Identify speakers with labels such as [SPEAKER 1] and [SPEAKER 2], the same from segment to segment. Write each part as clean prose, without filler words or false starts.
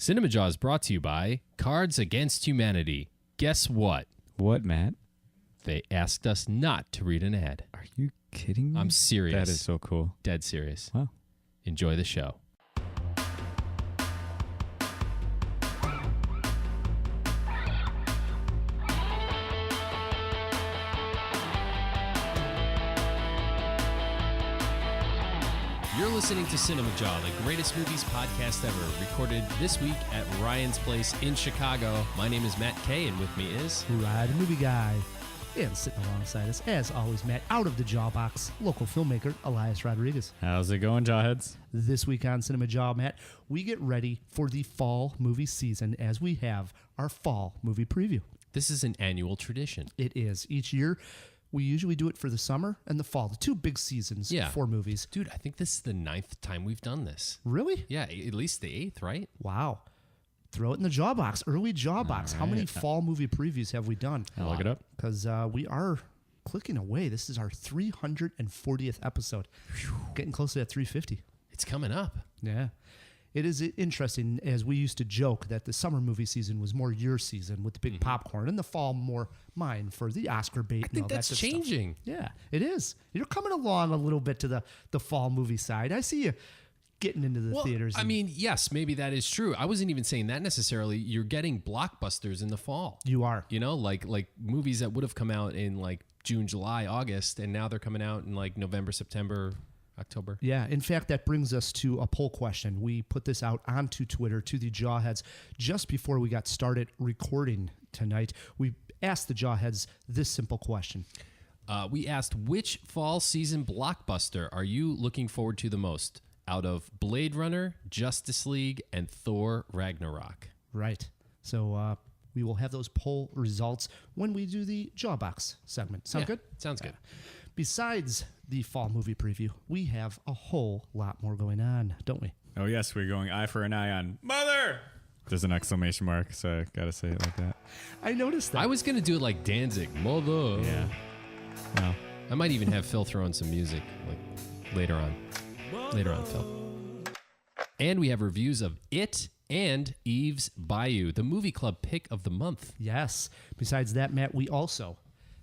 [SPEAKER 1] Cinemajaw is brought to you by Cards Against Humanity. Guess what?
[SPEAKER 2] What, Matt?
[SPEAKER 1] They asked us not to read an ad.
[SPEAKER 2] Are you kidding me?
[SPEAKER 1] I'm serious.
[SPEAKER 2] That is so cool.
[SPEAKER 1] Dead serious.
[SPEAKER 2] Wow.
[SPEAKER 1] Enjoy the show. You're listening to Cinemajaw, the greatest movies podcast ever, recorded this week at Ryan's Place in Chicago. My name is Matt Kay, and with me is...
[SPEAKER 3] Ride Movie Guy. And sitting alongside us, as always, Matt, out of the jaw box, local filmmaker, Eliaz Rodriguez.
[SPEAKER 2] How's it going, Jawheads?
[SPEAKER 3] This week on Cinemajaw, Matt, we get ready for the fall movie season as we have our fall movie preview.
[SPEAKER 1] This is an annual tradition.
[SPEAKER 3] It is. Each year, we usually do it for the summer and the fall, the two big seasons for movies.
[SPEAKER 1] Dude, I think this is the 9th time we've done this.
[SPEAKER 3] Really?
[SPEAKER 1] Yeah, at least the 8th, right?
[SPEAKER 3] Wow. Throw it in the jaw box, early jaw box.
[SPEAKER 2] All
[SPEAKER 3] How many
[SPEAKER 2] right.
[SPEAKER 3] fall movie previews have we done?
[SPEAKER 2] I'll look it up.
[SPEAKER 3] Because we are clicking away. This is our 340th episode. Getting close to that 350.
[SPEAKER 1] It's coming up.
[SPEAKER 3] Yeah. It is interesting, as we used to joke that the summer movie season was more your season with the big popcorn, and the fall more mine for the Oscar bait.
[SPEAKER 1] I think that's changing.
[SPEAKER 3] Yeah, it is. You're coming along a little bit to the fall movie side. I see you getting into the theaters.
[SPEAKER 1] I mean, yes, maybe that is true. I wasn't even saying that necessarily. You're getting blockbusters in the fall.
[SPEAKER 3] You are.
[SPEAKER 1] You know, like movies that would have come out in like June, July, August, and now they're coming out in like November, September, October.
[SPEAKER 3] Yeah. In fact, that brings us to a poll question. We put this out onto Twitter to the Jawheads just before we got started recording tonight. We asked the Jawheads this simple question.
[SPEAKER 1] We asked, which fall season blockbuster are you looking forward to the most out of Blade Runner, Justice League, and Thor Ragnarok?
[SPEAKER 3] Right. So we will have those poll results when we do the Jawbox segment. Sound good?
[SPEAKER 1] Sounds good.
[SPEAKER 3] Besides the fall movie preview, we have a whole lot more going on, don't we?
[SPEAKER 2] Oh, yes, we're going eye for an eye on Mother! There's an exclamation mark, so I gotta say it like that.
[SPEAKER 3] I noticed that.
[SPEAKER 1] I was going to do it like Danzig. Mother.
[SPEAKER 2] Yeah. Well,
[SPEAKER 1] I might even have Phil throw in some music like later on. Later on, Phil. And we have reviews of It and Eve's Bayou, the movie club pick of the month.
[SPEAKER 3] Yes. Besides that, Matt, we also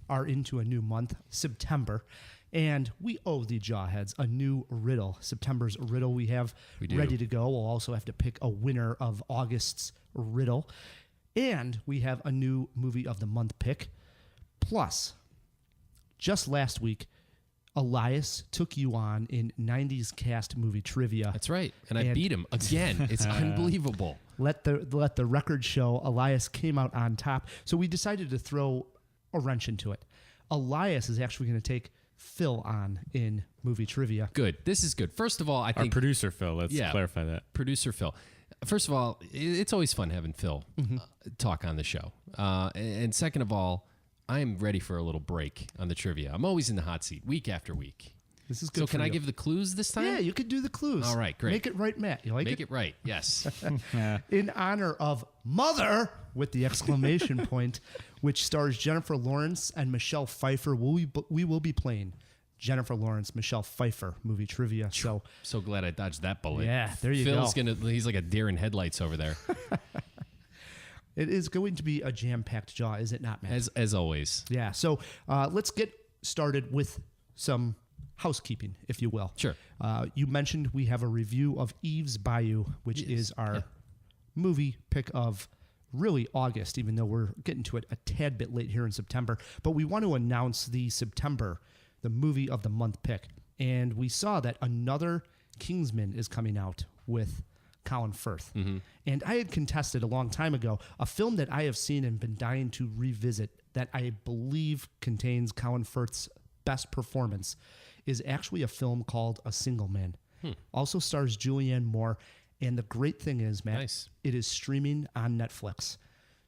[SPEAKER 3] are into a new month, September, and we owe the Jawheads a new riddle. September's riddle we have ready to go. We'll also have to pick a winner of August's riddle, and we have a new movie of the month pick. Plus, just last week, Elias took you on in 90s cast movie trivia.
[SPEAKER 1] That's right. And I beat him again. It's unbelievable.
[SPEAKER 3] Let the record show Elias came out on top. So we decided to throw a wrench into it. Elias is actually going to take Phil on in movie trivia.
[SPEAKER 1] Good. This is good. First of all, I
[SPEAKER 2] our
[SPEAKER 1] think
[SPEAKER 2] producer, Phil, let's clarify that.
[SPEAKER 1] Producer Phil. First of all, it's always fun having Phil talk on the show. And second of all, I'm ready for a little break on the trivia. I'm always in the hot seat week after week.
[SPEAKER 3] This is good.
[SPEAKER 1] So
[SPEAKER 3] for
[SPEAKER 1] can I
[SPEAKER 3] you.
[SPEAKER 1] give the clues this time?
[SPEAKER 3] Yeah, you could do the clues.
[SPEAKER 1] All right, great.
[SPEAKER 3] Make it right, Matt. You like
[SPEAKER 1] Make it right. Yes.
[SPEAKER 3] In honor of Mother, with the exclamation point, which stars Jennifer Lawrence and Michelle Pfeiffer. We will be playing Jennifer Lawrence, Michelle Pfeiffer movie trivia.
[SPEAKER 1] So glad I dodged that bullet.
[SPEAKER 3] Yeah, there you
[SPEAKER 1] Phil's
[SPEAKER 3] go.
[SPEAKER 1] He's like a deer in headlights over there.
[SPEAKER 3] It is going to be a jam-packed jaw, is it not, Matt?
[SPEAKER 1] As always.
[SPEAKER 3] Yeah. So let's get started with some housekeeping, if you will.
[SPEAKER 1] Sure.
[SPEAKER 3] You mentioned we have a review of Eve's Bayou, which is our movie pick of really August, even though we're getting to it a tad bit late here in September. But we want to announce the movie of the month pick. And we saw that another Kingsman is coming out with Colin Firth.
[SPEAKER 1] Mm-hmm.
[SPEAKER 3] And I had contested a long time ago a film that I have seen and been dying to revisit that I believe contains Colin Firth's best performance is actually a film called A Single Man. Also stars Julianne Moore. And the great thing is, Matt, it is streaming on Netflix.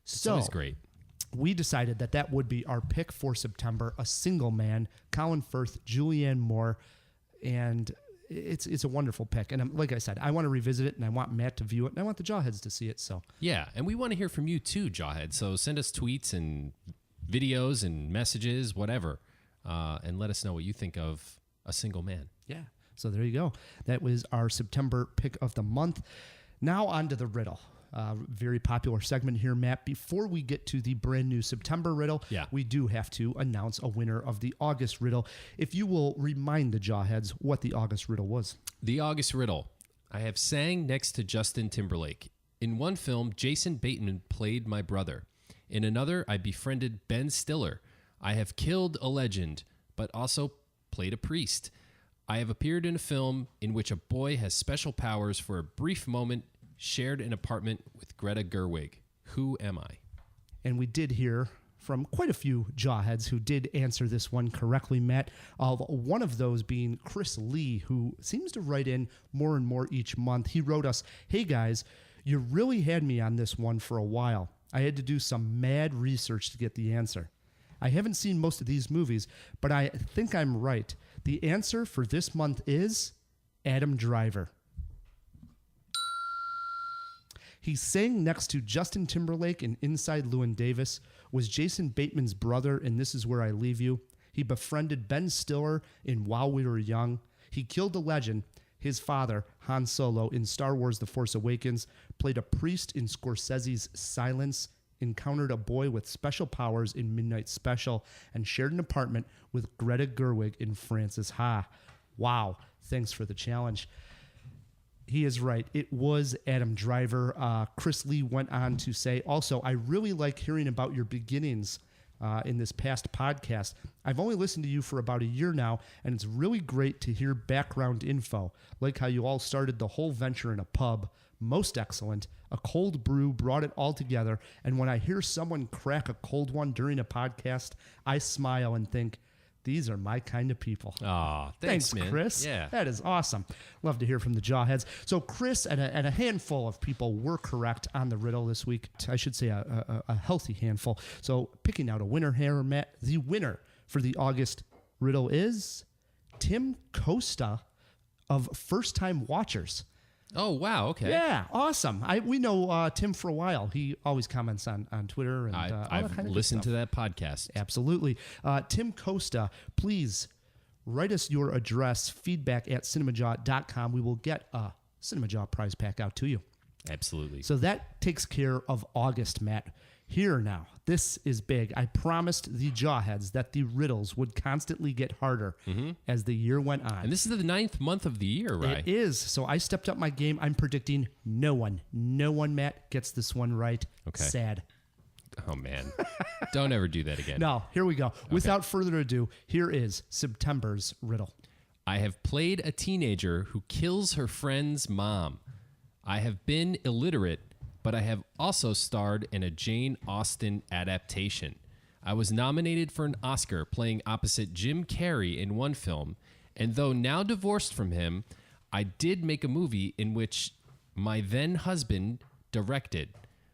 [SPEAKER 1] It's always great.
[SPEAKER 3] We decided that would be our pick for September, A Single Man, Colin Firth, Julianne Moore, and it's a wonderful pick. And like I said, I want to revisit it, and I want Matt to view it, and I want the Jawheads to see it. So
[SPEAKER 1] yeah, and we want to hear from you too, Jawhead. So send us tweets and videos and messages, whatever, and let us know what you think of A Single Man.
[SPEAKER 3] yeah. So there you go. That was our September pick of the month. Now on to the riddle. Very popular segment here, Matt. Before we get to the brand new September riddle, we do have to announce a winner of the August riddle. If you will remind the Jawheads what the August riddle was.
[SPEAKER 1] The August riddle. I have sang next to Justin Timberlake. In one film, Jason Bateman played my brother. In another, I befriended Ben Stiller. I have killed a legend, but also played a priest. I have appeared in a film in which a boy has special powers for a brief moment, shared an apartment with Greta Gerwig. Who am I?
[SPEAKER 3] And we did hear from quite a few Jawheads who did answer this one correctly, Matt. One of those being Chris Lee, who seems to write in more and more each month. He wrote us, "Hey guys, you really had me on this one for a while. I had to do some mad research to get the answer. I haven't seen most of these movies, but I think I'm right. The answer for this month is Adam Driver. He sang next to Justin Timberlake in Inside Llewyn Davis, was Jason Bateman's brother in This Is Where I Leave You. He befriended Ben Stiller in While We Were Young. He killed a legend, his father, Han Solo, in Star Wars The Force Awakens, played a priest in Scorsese's Silence, encountered a boy with special powers in Midnight Special, and shared an apartment with Greta Gerwig in Frances Ha." Wow. Thanks for the challenge. He is right. It was Adam Driver. Chris Lee went on to say, also, I really like hearing about your beginnings in this past podcast. I've only listened to you for about a year now, and it's really great to hear background info, like how you all started the whole venture in a pub. Most excellent. A cold brew brought it all together, and when I hear someone crack a cold one during a podcast, I smile and think, these are my kind of people.
[SPEAKER 1] Aw, thanks, man.
[SPEAKER 3] Chris.
[SPEAKER 1] Yeah.
[SPEAKER 3] That is awesome. Love to hear from the Jawheads. So Chris and a handful of people were correct on the riddle this week. I should say a healthy handful. So picking out a winner here, Matt. The winner for the August riddle is Tim Costa of First Time Watchers.
[SPEAKER 1] Oh, wow. Okay.
[SPEAKER 3] Yeah, awesome. We know Tim for a while. He always comments on Twitter. And
[SPEAKER 1] I've listened to that podcast.
[SPEAKER 3] Absolutely. Tim Costa, please write us your address, feedback@cinemajaw.com. We will get a Cinemajaw prize pack out to you.
[SPEAKER 1] Absolutely.
[SPEAKER 3] So that takes care of August, Matt. Here now, this is big. I promised the Jawheads that the riddles would constantly get harder as the year went on.
[SPEAKER 1] And this is the 9th month of the year, right?
[SPEAKER 3] It is. So I stepped up my game. I'm predicting no one, Matt, gets this one right.
[SPEAKER 1] Okay.
[SPEAKER 3] Sad.
[SPEAKER 1] Oh, man. Don't ever do that again.
[SPEAKER 3] No, here we go. Okay. Without further ado, here is September's riddle.
[SPEAKER 1] I have played a teenager who kills her friend's mom. I have been illiterate, but I have also starred in a Jane Austen adaptation. I was nominated for an Oscar playing opposite Jim Carrey in one film, and though now divorced from him, I did make a movie in which my then husband directed.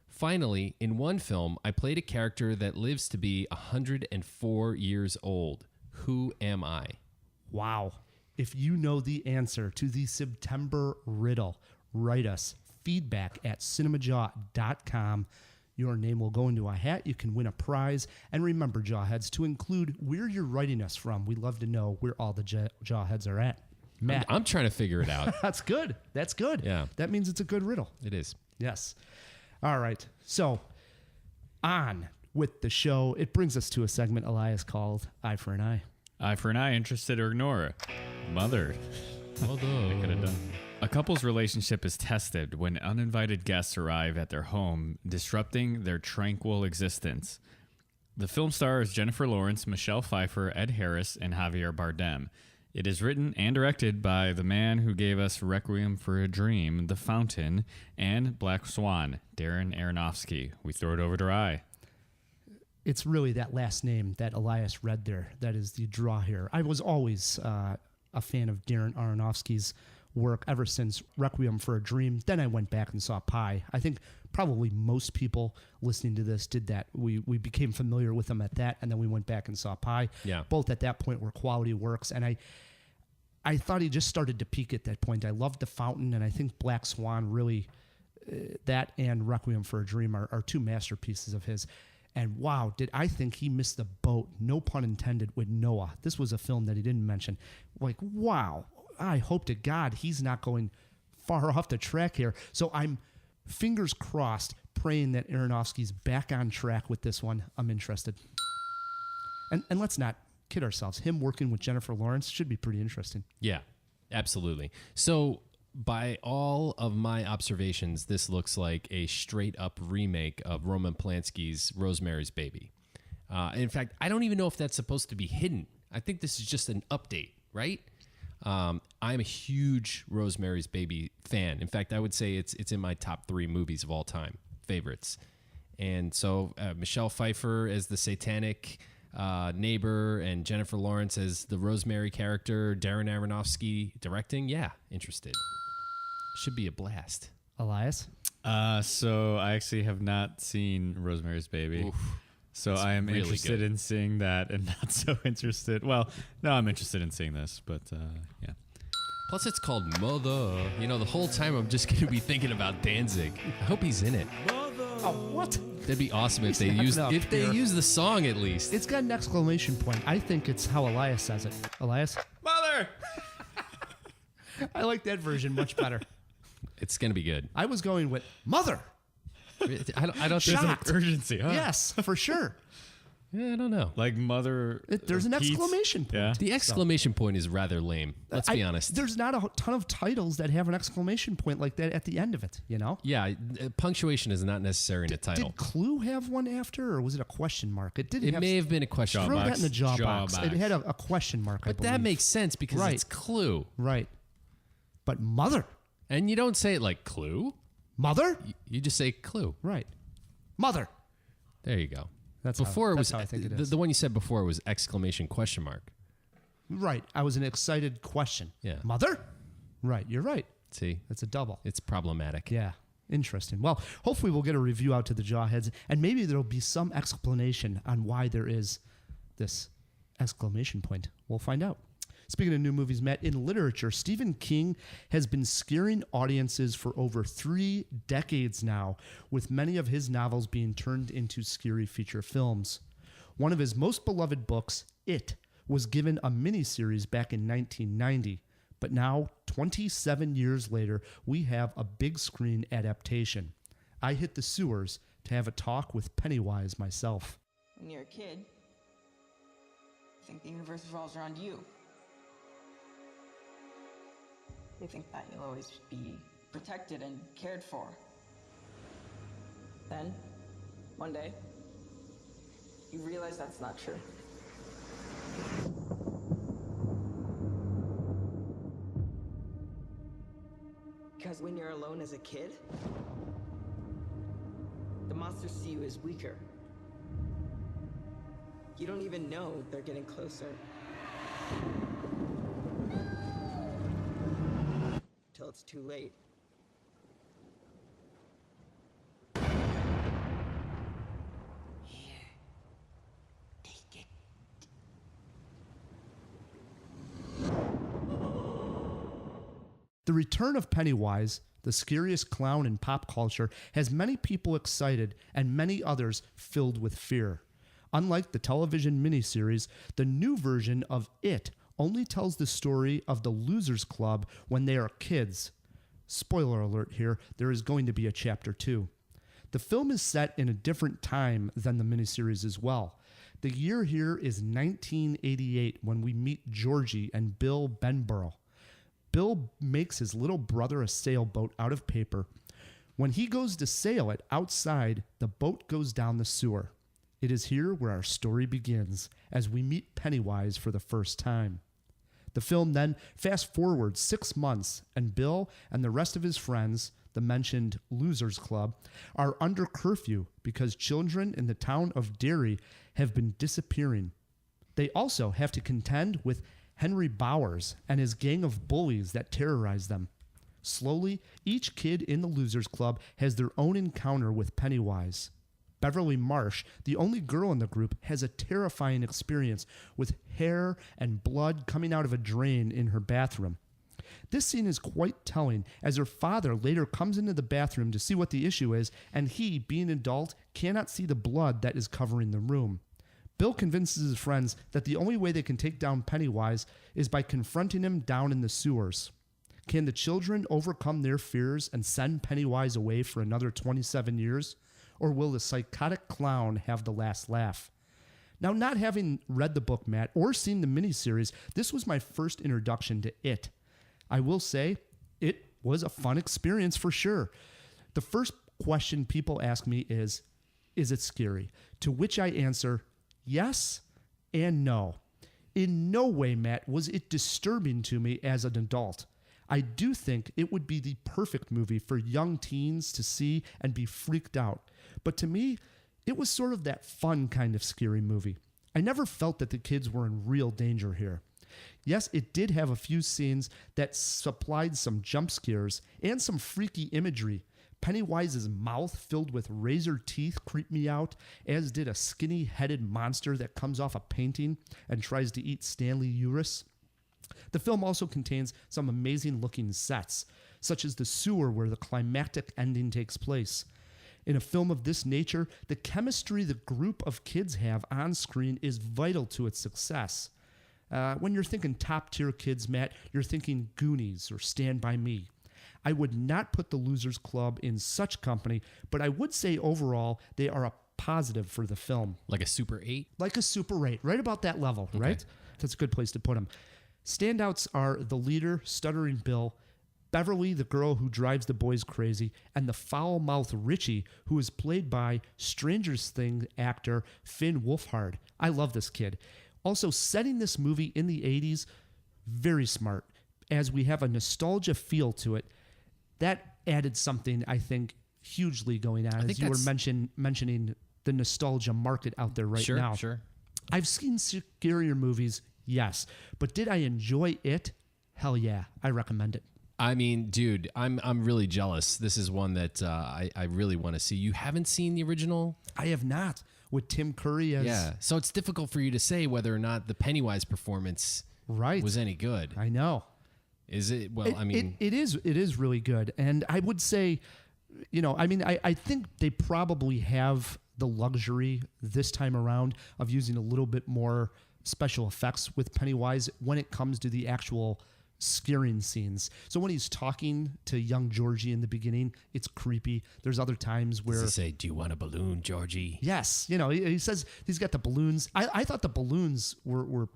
[SPEAKER 1] Finally, in one film, I played a character that lives to be 104 years old. Who am I?
[SPEAKER 3] Wow. If you know the answer to the September riddle, write us. feedback@cinemajaw.com. Your name will go into a hat. You can win a prize. And remember, Jawheads, to include where you're writing us from. We'd love to know where all the Jawheads are at. Matt.
[SPEAKER 1] I'm trying to figure it out.
[SPEAKER 3] That's good. That's good.
[SPEAKER 1] Yeah.
[SPEAKER 3] That means it's a good riddle.
[SPEAKER 1] It is.
[SPEAKER 3] Yes. All right. So, on with the show. It brings us to a segment Elias called Eye for an Eye.
[SPEAKER 2] Eye for an eye, interested or ignore. Mother.
[SPEAKER 1] Although
[SPEAKER 2] I could have done. A couple's relationship is tested when uninvited guests arrive at their home, disrupting their tranquil existence. The film stars Jennifer Lawrence, Michelle Pfeiffer, Ed Harris, and Javier Bardem. It is written and directed by the man who gave us Requiem for a Dream, The Fountain, and Black Swan, Darren Aronofsky. We throw it over to Rye.
[SPEAKER 3] It's really that last name that Elias read there that is the draw here. I was always a fan of Darren Aronofsky's work ever since Requiem for a Dream. Then I went back and saw Pi. I think probably most people listening to this did that. We became familiar with him at that, and then we went back and saw Pi.
[SPEAKER 1] Yeah.
[SPEAKER 3] Both at that point were quality works, and I thought he just started to peak at that point. I loved The Fountain, and I think Black Swan really, that and Requiem for a Dream are two masterpieces of his. And wow, did I think he missed the boat, no pun intended, with Noah. This was a film that he didn't mention. Like, wow, I hope to God he's not going far off the track here. So I'm Fingers crossed, praying that Aronofsky's back on track with this one. I'm interested. And let's not kid ourselves. Him working with Jennifer Lawrence should be pretty interesting.
[SPEAKER 1] Yeah, absolutely. So by all of my observations, this looks like a straight up remake of Roman Polanski's Rosemary's Baby. In fact, I don't even know if that's supposed to be hidden. I think this is just an update, right? I'm a huge Rosemary's Baby fan. In fact, I would say it's in my top 3 movies of all time, favorites. And so Michelle Pfeiffer as the satanic neighbor and Jennifer Lawrence as the Rosemary character, Darren Aronofsky directing. Yeah, interested. Should be a blast.
[SPEAKER 3] Elias?
[SPEAKER 2] So I actually have not seen Rosemary's Baby.
[SPEAKER 1] Oof.
[SPEAKER 2] So I am
[SPEAKER 1] really
[SPEAKER 2] interested
[SPEAKER 1] good.
[SPEAKER 2] in seeing that and not so interested. Well, no, I'm interested in seeing this, but yeah.
[SPEAKER 1] Plus, it's called Mother. You know, the whole time I'm just going to be thinking about Danzig. I hope he's in it.
[SPEAKER 3] Oh, what?
[SPEAKER 1] That'd be awesome if they
[SPEAKER 3] He's not
[SPEAKER 1] use
[SPEAKER 3] up here.
[SPEAKER 1] the song at least.
[SPEAKER 3] It's got an exclamation point. I think it's how Elias says it. Elias?
[SPEAKER 2] Mother!
[SPEAKER 3] I like that version much better.
[SPEAKER 1] It's going to be good.
[SPEAKER 3] I was going with Mother.
[SPEAKER 1] I don't think
[SPEAKER 3] Shocked.
[SPEAKER 2] Urgency, huh?
[SPEAKER 3] Yes, for sure.
[SPEAKER 1] Yeah, I don't know.
[SPEAKER 2] Like Mother.
[SPEAKER 3] There's an
[SPEAKER 2] Pete's-
[SPEAKER 3] exclamation point.
[SPEAKER 2] Yeah.
[SPEAKER 1] The exclamation point is rather lame. Let's be honest.
[SPEAKER 3] There's not a ton of titles that have an exclamation point like that at the end of it, you know?
[SPEAKER 1] Yeah, punctuation is not necessary in a title.
[SPEAKER 3] Did Clue have one after, or was it a question mark? It didn't
[SPEAKER 1] It
[SPEAKER 3] have...
[SPEAKER 1] may have been a question
[SPEAKER 3] Throw
[SPEAKER 1] mark.
[SPEAKER 3] that in the jaw box.
[SPEAKER 2] box.
[SPEAKER 3] It had a question mark, I
[SPEAKER 1] But
[SPEAKER 3] believe.
[SPEAKER 1] that makes sense because
[SPEAKER 3] Right.
[SPEAKER 1] it's Clue.
[SPEAKER 3] Right. But Mother.
[SPEAKER 1] And you don't say it like Clue.
[SPEAKER 3] Mother?
[SPEAKER 1] You just say Clue.
[SPEAKER 3] Right. Mother.
[SPEAKER 1] There you go.
[SPEAKER 3] That's
[SPEAKER 1] before
[SPEAKER 3] how,
[SPEAKER 1] it was
[SPEAKER 3] that's how I think it
[SPEAKER 1] the,
[SPEAKER 3] is.
[SPEAKER 1] the one you said before was exclamation question mark.
[SPEAKER 3] Right. I was an excited question.
[SPEAKER 1] Yeah.
[SPEAKER 3] Mother? Right. You're right.
[SPEAKER 1] See,
[SPEAKER 3] That's a double.
[SPEAKER 1] it's problematic.
[SPEAKER 3] Yeah. Interesting. Well, hopefully we'll get a review out to the Jawheads, and maybe there'll be some explanation on why there is this exclamation point. We'll find out. Speaking of new movies, Matt, in literature, Stephen King has been scaring audiences for over 3 decades now, with many of his novels being turned into scary feature films. One of his most beloved books, It, was given a miniseries back in 1990, but now, 27 years later, we have a big screen adaptation. I hit the sewers to have a talk with Pennywise myself.
[SPEAKER 4] When you're a kid, you think the universe revolves around you. You think that you'll always be protected and cared for. Then, one day, you realize that's not true. Because when you're alone as a kid, the monsters see you as weaker. You don't even know they're getting closer. Till it's too late. Here. Take it.
[SPEAKER 3] The return of Pennywise, the scariest clown in pop culture, has many people excited and many others filled with fear. Unlike the television miniseries, the new version of It only tells the story of the Losers Club when they are kids. Spoiler alert here, there is going to be a chapter 2. The film is set in a different time than the miniseries as well. The year here is 1988 when we meet Georgie and Bill Benborough. Bill makes his little brother a sailboat out of paper. When he goes to sail it outside, the boat goes down the sewer. It is here where our story begins, as we meet Pennywise for the first time. The film then fast forwards 6 months, and Bill and the rest of his friends, the mentioned Losers Club, are under curfew because children in the town of Derry have been disappearing. They also have to contend with Henry Bowers and his gang of bullies that terrorize them. Slowly, each kid in the Losers Club has their own encounter with Pennywise. Beverly Marsh, the only girl in the group, has a terrifying experience with hair and blood coming out of a drain in her bathroom. This scene is quite telling, as her father later comes into the bathroom to see what the issue is, and he, being an adult, cannot see the blood that is covering the room. Bill convinces his friends that the only way they can take down Pennywise is by confronting him down in the sewers. Can the children overcome their fears and send Pennywise away for another 27 years? Or will the psychotic clown have the last laugh? Now, not having read the book, Matt, or seen the miniseries, this was my first introduction to it. I will say it was a fun experience for sure. The first question people ask me is it scary? To which I answer yes and no. In no way, Matt, was it disturbing to me as an adult. I do think it would be the perfect movie for young teens to see and be freaked out. But to me, it was sort of that fun kind of scary movie. I never felt that the kids were in real danger here. Yes, it did have a few scenes that supplied some jump scares and some freaky imagery. Pennywise's mouth filled with razor teeth creeped me out, as did a skinny-headed monster that comes off a painting and tries to eat Stanley Uris. The film also contains some amazing-looking sets, such as the sewer where the climactic ending takes place. In a film of this nature, the chemistry the group of kids have on screen is vital to its success. When you're thinking top-tier kids, Matt, you're thinking Goonies or Stand By Me. I would not put the Losers Club in such company, but I would say overall they are a positive for the film.
[SPEAKER 1] Like a Super 8?
[SPEAKER 3] Like a Super 8, right about that level,
[SPEAKER 1] Okay.
[SPEAKER 3] right? That's a good place to put them. Standouts are the leader, Stuttering Bill, Beverly, the girl who drives the boys crazy, and the foul-mouthed Richie, who is played by Stranger Things actor Finn Wolfhard. I love this kid. Also, setting this movie in the 80s, very smart, as we have a nostalgia feel to it. That added something, I think, hugely going on, as you were mentioning the nostalgia market out there right now.
[SPEAKER 1] Sure.
[SPEAKER 3] I've seen scarier movies, yes, but did I enjoy it? Hell yeah, I recommend it.
[SPEAKER 1] I mean, dude, I'm really jealous. This is one that I really want to see. You haven't seen the original?
[SPEAKER 3] I have not, with Tim Curry as...
[SPEAKER 1] Yeah, so it's difficult for you to say whether or not the Pennywise performance was any good.
[SPEAKER 3] I know.
[SPEAKER 1] Is it? Well, I mean...
[SPEAKER 3] It is really good. And I would say, I think they probably have the luxury this time around of using a little bit more special effects with Pennywise when it comes to the actual scaring scenes. So when he's talking to young Georgie in the beginning, it's creepy. There's other times where...
[SPEAKER 1] Does he say, "Do you want a balloon, Georgie?"
[SPEAKER 3] Yes. He says he's got the balloons. I thought the balloons were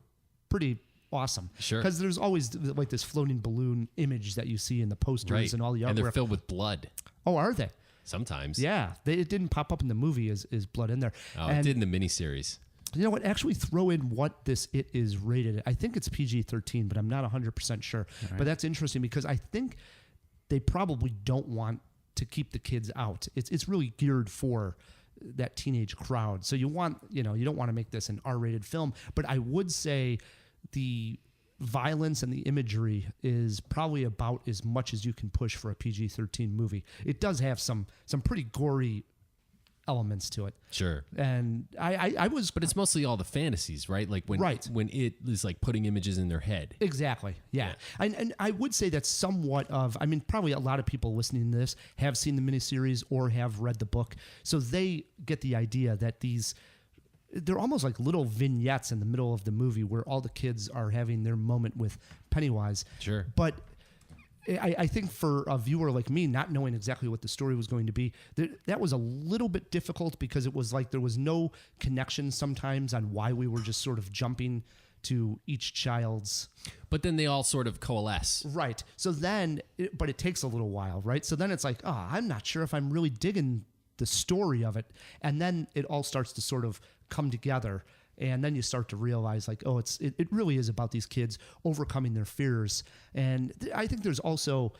[SPEAKER 3] pretty awesome.
[SPEAKER 1] Sure.
[SPEAKER 3] Because there's always like this floating balloon image that you see in the posters and all the artwork.
[SPEAKER 1] And they're filled with blood.
[SPEAKER 3] Oh, are they?
[SPEAKER 1] Sometimes.
[SPEAKER 3] Yeah. It didn't pop up in the movie as blood in there.
[SPEAKER 1] Oh, it did in the miniseries.
[SPEAKER 3] You know what? Actually throw in what it is rated. I think it's PG-13, but I'm not 100% sure. Right. But that's interesting because I think they probably don't want to keep the kids out. It's really geared for that teenage crowd. So you don't want to make this an R-rated film, but I would say the violence and the imagery is probably about as much as you can push for a PG-13 movie. It does have some pretty gory elements to it.
[SPEAKER 1] Sure.
[SPEAKER 3] And I was...
[SPEAKER 1] But it's mostly all the fantasies, right? Like when it is like putting images in their head.
[SPEAKER 3] Exactly. Yeah. And I would say that's somewhat of... I mean, probably a lot of people listening to this have seen the miniseries or have read the book. So they get the idea that they're almost like little vignettes in the middle of the movie where all the kids are having their moment with Pennywise.
[SPEAKER 1] Sure.
[SPEAKER 3] But I think for a viewer like me, not knowing exactly what the story was going to be, that was a little bit difficult because it was like there was no connection sometimes on why we were just sort of jumping to each child's...
[SPEAKER 1] But then they all sort of coalesce.
[SPEAKER 3] Right. So then, but it takes a little while, right? So then it's like, I'm not sure if I'm really digging the story of it. And then it all starts to sort of come together. And then you start to realize, like, it really is about these kids overcoming their fears. And I think there's also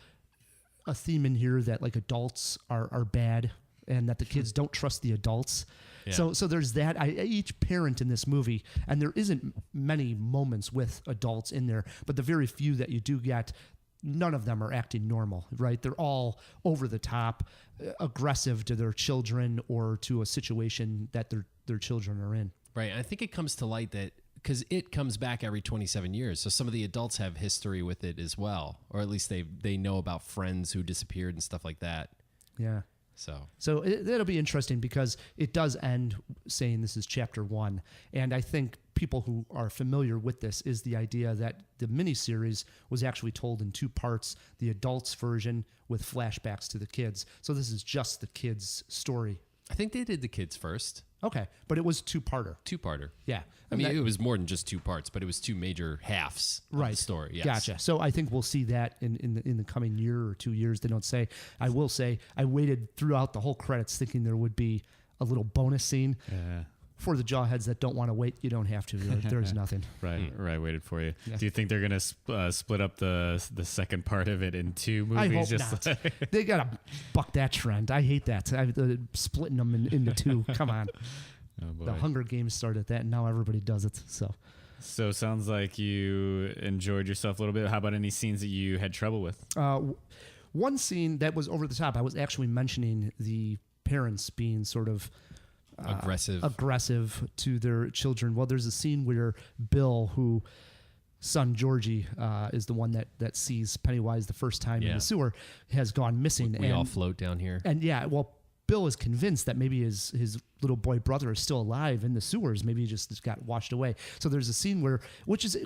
[SPEAKER 3] a theme in here that, like, adults are bad and that the kids don't trust the adults. Yeah. So there's that. Each parent in this movie, and there isn't many moments with adults in there, but the very few that you do get, none of them are acting normal, right? They're all over the top, aggressive to their children or to a situation that their children are in.
[SPEAKER 1] Right. I think it comes to light that because it comes back every 27 years. So some of the adults have history with it as well, or at least they know about friends who disappeared and stuff like that.
[SPEAKER 3] Yeah.
[SPEAKER 1] So
[SPEAKER 3] that'll be interesting because it does end saying this is chapter 1. And I think people who are familiar with this is the idea that the miniseries was actually told in 2 parts, the adults version with flashbacks to the kids. So this is just the kids' story.
[SPEAKER 1] I think they did the kids first.
[SPEAKER 3] Okay, but it was 2-parter.
[SPEAKER 1] 2-parter.
[SPEAKER 3] Yeah.
[SPEAKER 1] I mean, it was more than just 2 parts, but it was 2 major halves of the story. Yes.
[SPEAKER 3] Gotcha. So I think we'll see that in the coming year or 2 years. They don't say. I will say I waited throughout the whole credits thinking there would be a little bonus scene.
[SPEAKER 2] Yeah.
[SPEAKER 3] For the jawheads that don't want to wait, you don't have to. There's nothing.
[SPEAKER 2] Right, waited for you.
[SPEAKER 3] Yeah.
[SPEAKER 2] Do you think they're going to split up the second part of it in 2 movies?
[SPEAKER 3] I hope not. They got to buck that trend. I hate that. Splitting them into 2. Come on.
[SPEAKER 2] Oh boy.
[SPEAKER 3] The Hunger Games started that, and now everybody does it.
[SPEAKER 2] So sounds like you enjoyed yourself a little bit. How about any scenes that you had trouble with?
[SPEAKER 3] One scene that was over the top, I was actually mentioning the parents being sort of aggressive to their children. Well, there's a scene where Bill, who son Georgie is the one that sees Pennywise the first time in the sewer, has gone missing.
[SPEAKER 1] We all float down here.
[SPEAKER 3] And Bill is convinced that maybe his little boy brother is still alive in the sewers. Maybe he just got washed away. So there's a scene which is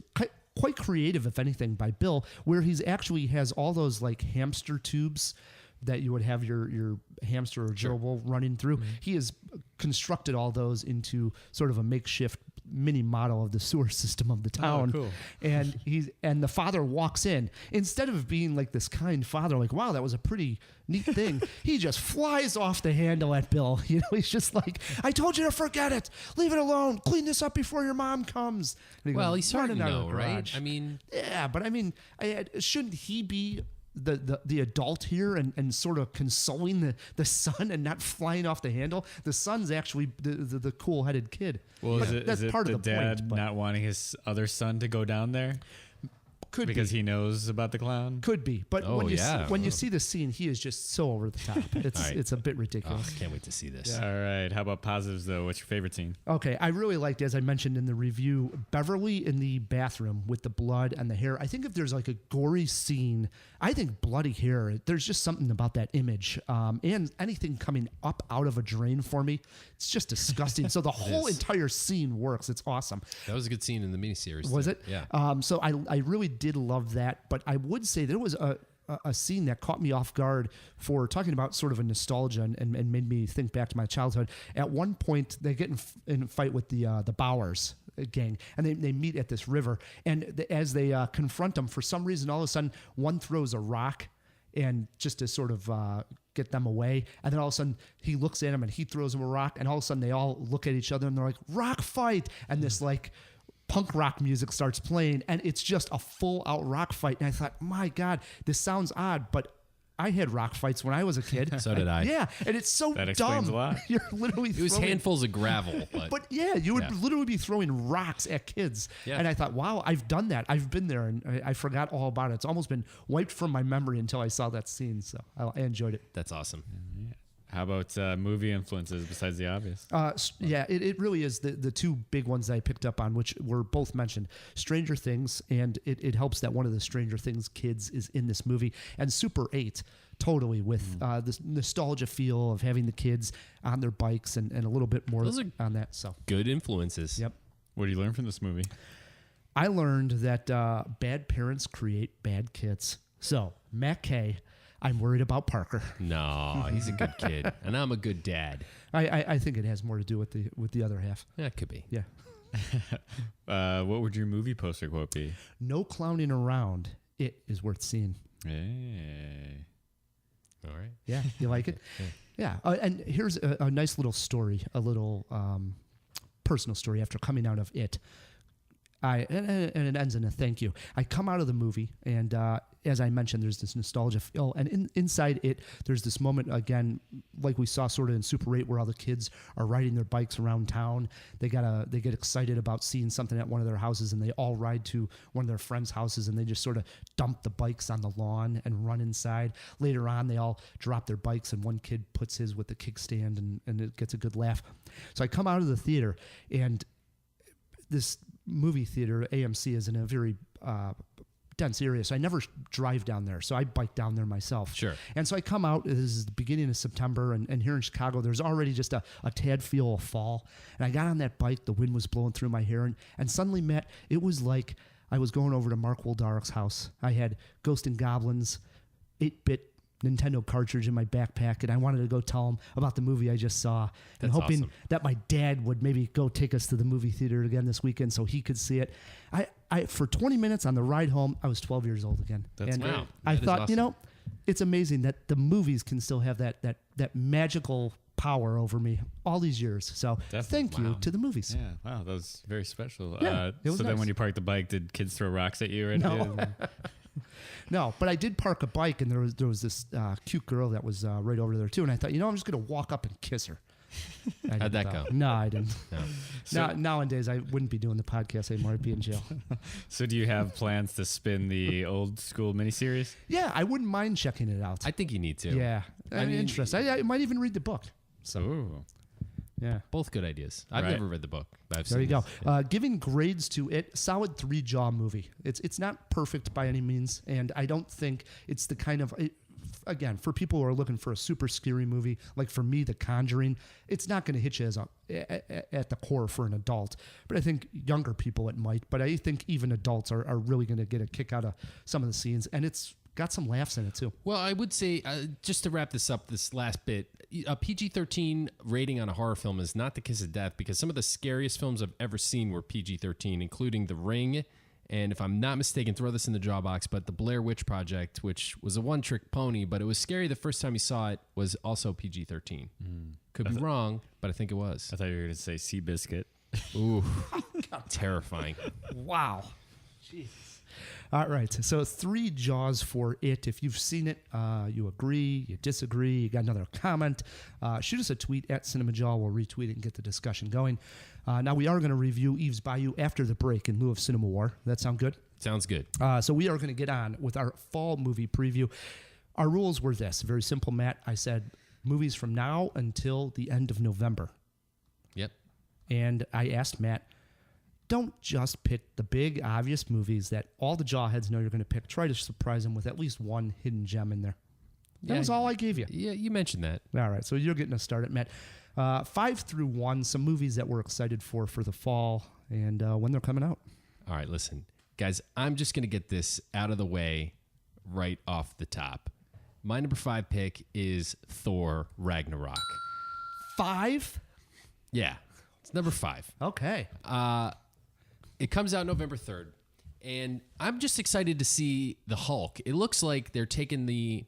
[SPEAKER 3] quite creative, if anything, by Bill, where he's actually has all those like hamster tubes that you would have your hamster or gerbil running through. Mm-hmm. He has constructed all those into sort of a makeshift mini model of the sewer system of the town.
[SPEAKER 2] Oh, cool.
[SPEAKER 3] And the father walks in. Instead of being like this kind father, like, wow, that was a pretty neat thing, he just flies off the handle at Bill. You know, he's just like, I told you to forget it. Leave it alone. Clean this up before your mom comes.
[SPEAKER 1] Well, he's starting to know, right? I mean...
[SPEAKER 3] Yeah, but I mean, shouldn't he be the adult here and sort of consoling the son and not flying off the handle? The son's actually the cool-headed kid.
[SPEAKER 2] Well,
[SPEAKER 3] but
[SPEAKER 2] is it
[SPEAKER 3] part
[SPEAKER 2] the
[SPEAKER 3] of the
[SPEAKER 2] dad
[SPEAKER 3] point,
[SPEAKER 2] not wanting his other son to go down there?
[SPEAKER 3] Could
[SPEAKER 2] because
[SPEAKER 3] be.
[SPEAKER 2] he knows about the clown?
[SPEAKER 3] Could be. But when you see the scene, he is just so over the top. It's a bit ridiculous.
[SPEAKER 1] I can't wait to see this.
[SPEAKER 2] Yeah. All right. How about positives, though? What's your favorite scene?
[SPEAKER 3] Okay. I really liked, as I mentioned in the review, Beverly in the bathroom with the blood and the hair. I think if there's like a gory scene, I think bloody hair, there's just something about that image. And anything coming up out of a drain for me, it's just disgusting. So the whole entire scene works. It's awesome.
[SPEAKER 1] That was a good scene in the miniseries.
[SPEAKER 3] Was it?
[SPEAKER 1] Yeah.
[SPEAKER 3] So I really did love that. But I would say there was a scene that caught me off guard for talking about sort of a nostalgia and made me think back to my childhood. At one point, they get in a fight with the Bowers gang, and they meet at this river. And as they confront them, for some reason, all of a sudden, one throws a rock, and just to sort of get them away. And then all of a sudden, he looks at him, and he throws him a rock. And all of a sudden, they all look at each other, and they're like, rock fight! And this like punk rock music starts playing, and it's just a full out rock fight. And I thought, my God, this sounds odd, but I had rock fights when I was a kid.
[SPEAKER 1] So did I.
[SPEAKER 3] Yeah, and it's so
[SPEAKER 2] that
[SPEAKER 3] dumb.
[SPEAKER 2] Explains a lot.
[SPEAKER 3] You're literally
[SPEAKER 1] it was handfuls of gravel,
[SPEAKER 3] but yeah, you would literally be throwing rocks at kids. Yeah. And I thought, wow, I've done that. I've been there, and I forgot all about it. It's almost been wiped from my memory until I saw that scene. So I enjoyed it.
[SPEAKER 1] That's awesome.
[SPEAKER 2] Yeah. How about movie influences besides the obvious?
[SPEAKER 3] It really is the 2 big ones that I picked up on, which were both mentioned. Stranger Things, and it helps that one of the Stranger Things kids is in this movie. And Super 8, totally, with this nostalgia feel of having the kids on their bikes and a little bit more on that. So
[SPEAKER 1] good influences.
[SPEAKER 3] Yep.
[SPEAKER 2] What do you learn from this movie?
[SPEAKER 3] I learned that bad parents create bad kids. So, Matt Kay, I'm worried about Parker.
[SPEAKER 1] No, he's a good kid, and I'm a good dad.
[SPEAKER 3] I think it has more to do with the other half.
[SPEAKER 1] Yeah, it could be.
[SPEAKER 3] Yeah.
[SPEAKER 2] What would your movie poster quote be?
[SPEAKER 3] No clowning around. It is worth seeing.
[SPEAKER 2] Hey.
[SPEAKER 3] All right. Yeah, you like it? Yeah. And here's a nice little story, a little personal story after coming out of it. And it ends in a thank you. I come out of the movie, and as I mentioned, there's this nostalgia feel. And inside it, there's this moment, again, like we saw sort of in Super 8, where all the kids are riding their bikes around town. They get excited about seeing something at one of their houses, and they all ride to one of their friends' houses, and they just sort of dump the bikes on the lawn and run inside. Later on, they all drop their bikes, and one kid puts his with the kickstand, and it gets a good laugh. So I come out of the theater, and this movie theater, AMC, is in a very dense area, so I never drive down there. So I bike down there myself.
[SPEAKER 1] Sure.
[SPEAKER 3] And so I come out, this is the beginning of September, and here in Chicago, there's already just a tad feel of fall. And I got on that bike, the wind was blowing through my hair, and suddenly, Matt, it was like I was going over to Mark Woldarik's house. I had Ghost and Goblins, 8-bit Nintendo cartridge in my backpack, and I wanted to go tell him about the movie I just saw, and hoping
[SPEAKER 1] awesome.
[SPEAKER 3] that my dad would maybe go take us to the movie theater again this weekend so he could see it. I for 20 minutes on the ride home, I was 12 years old again.
[SPEAKER 2] That's
[SPEAKER 3] and
[SPEAKER 2] great.
[SPEAKER 1] Wow.
[SPEAKER 3] I
[SPEAKER 1] That is
[SPEAKER 3] thought,
[SPEAKER 1] awesome.
[SPEAKER 3] it's amazing that the movies can still have that magical power over me all these years. So thank you to the movies.
[SPEAKER 2] Yeah, wow, that was very special.
[SPEAKER 3] Yeah, it was
[SPEAKER 2] so then
[SPEAKER 3] nice.
[SPEAKER 2] when you parked the bike, did kids throw rocks at you?
[SPEAKER 3] No. No, but I did park a bike, and there was this cute girl that was right over there too, and I thought, I'm just gonna walk up and kiss her.
[SPEAKER 1] How'd that go?
[SPEAKER 3] No, I didn't.
[SPEAKER 1] No.
[SPEAKER 3] Nowadays, I wouldn't be doing the podcast anymore. I'd be in jail.
[SPEAKER 2] So do you have plans to spin the old school miniseries?
[SPEAKER 3] Yeah, I wouldn't mind checking it out.
[SPEAKER 1] I think you need to.
[SPEAKER 3] Yeah, I'm
[SPEAKER 1] mean,
[SPEAKER 3] interested. I might even read the book. So
[SPEAKER 2] Ooh.
[SPEAKER 3] yeah.
[SPEAKER 1] Both good ideas. I've
[SPEAKER 2] Right.
[SPEAKER 1] never read the book. But I've
[SPEAKER 3] There
[SPEAKER 1] seen
[SPEAKER 3] you go.
[SPEAKER 1] this.
[SPEAKER 3] Giving grades to it, solid 3 Jaw movie. It's not perfect by any means, and I don't think it's the kind of again, for people who are looking for a super scary movie, like for me, The Conjuring, it's not going to hit you at the core for an adult. But I think younger people, it might. But I think even adults are really going to get a kick out of some of the scenes, and it's got some laughs in it too.
[SPEAKER 1] Well, I would say, just to wrap this up, this last bit, a PG-13 rating on a horror film is not the kiss of death, because some of the scariest films I've ever seen were PG-13, including The Ring, and if I'm not mistaken, throw this in the jaw box, but The Blair Witch Project, which was a one-trick pony, but it was scary the first time you saw it, was also PG-13. Could be wrong, but I think it was.
[SPEAKER 2] I thought you were going to say Seabiscuit.
[SPEAKER 1] Ooh, terrifying.
[SPEAKER 3] Wow. Jeez. All right, so 3 Jaws for it. If you've seen it, you agree, you disagree, you got another comment, shoot us a tweet at Cinemajaw. We'll retweet it and get the discussion going. Now, we are going to review Eve's Bayou after the break in lieu of Cinema War. That sound good?
[SPEAKER 1] Sounds good.
[SPEAKER 3] So we are going to get on with our fall movie preview. Our rules were this, very simple, Matt. I said movies from now until the end of November.
[SPEAKER 1] Yep.
[SPEAKER 3] And I asked Matt, don't just pick the big, obvious movies that all the jawheads know you're going to pick. Try to surprise them with at least one hidden gem in there. That was all I gave you.
[SPEAKER 1] Yeah, you mentioned that.
[SPEAKER 3] All right, so you're getting us started, Matt. 5 through 1, some movies that we're excited for the fall and when they're coming out.
[SPEAKER 1] All right, listen, guys, I'm just going to get this out of the way right off the top. My number 5 pick is Thor Ragnarok.
[SPEAKER 3] 5?
[SPEAKER 1] Yeah, it's number 5.
[SPEAKER 3] Okay.
[SPEAKER 1] It comes out November 3rd, and I'm just excited to see the Hulk. It looks like they're taking the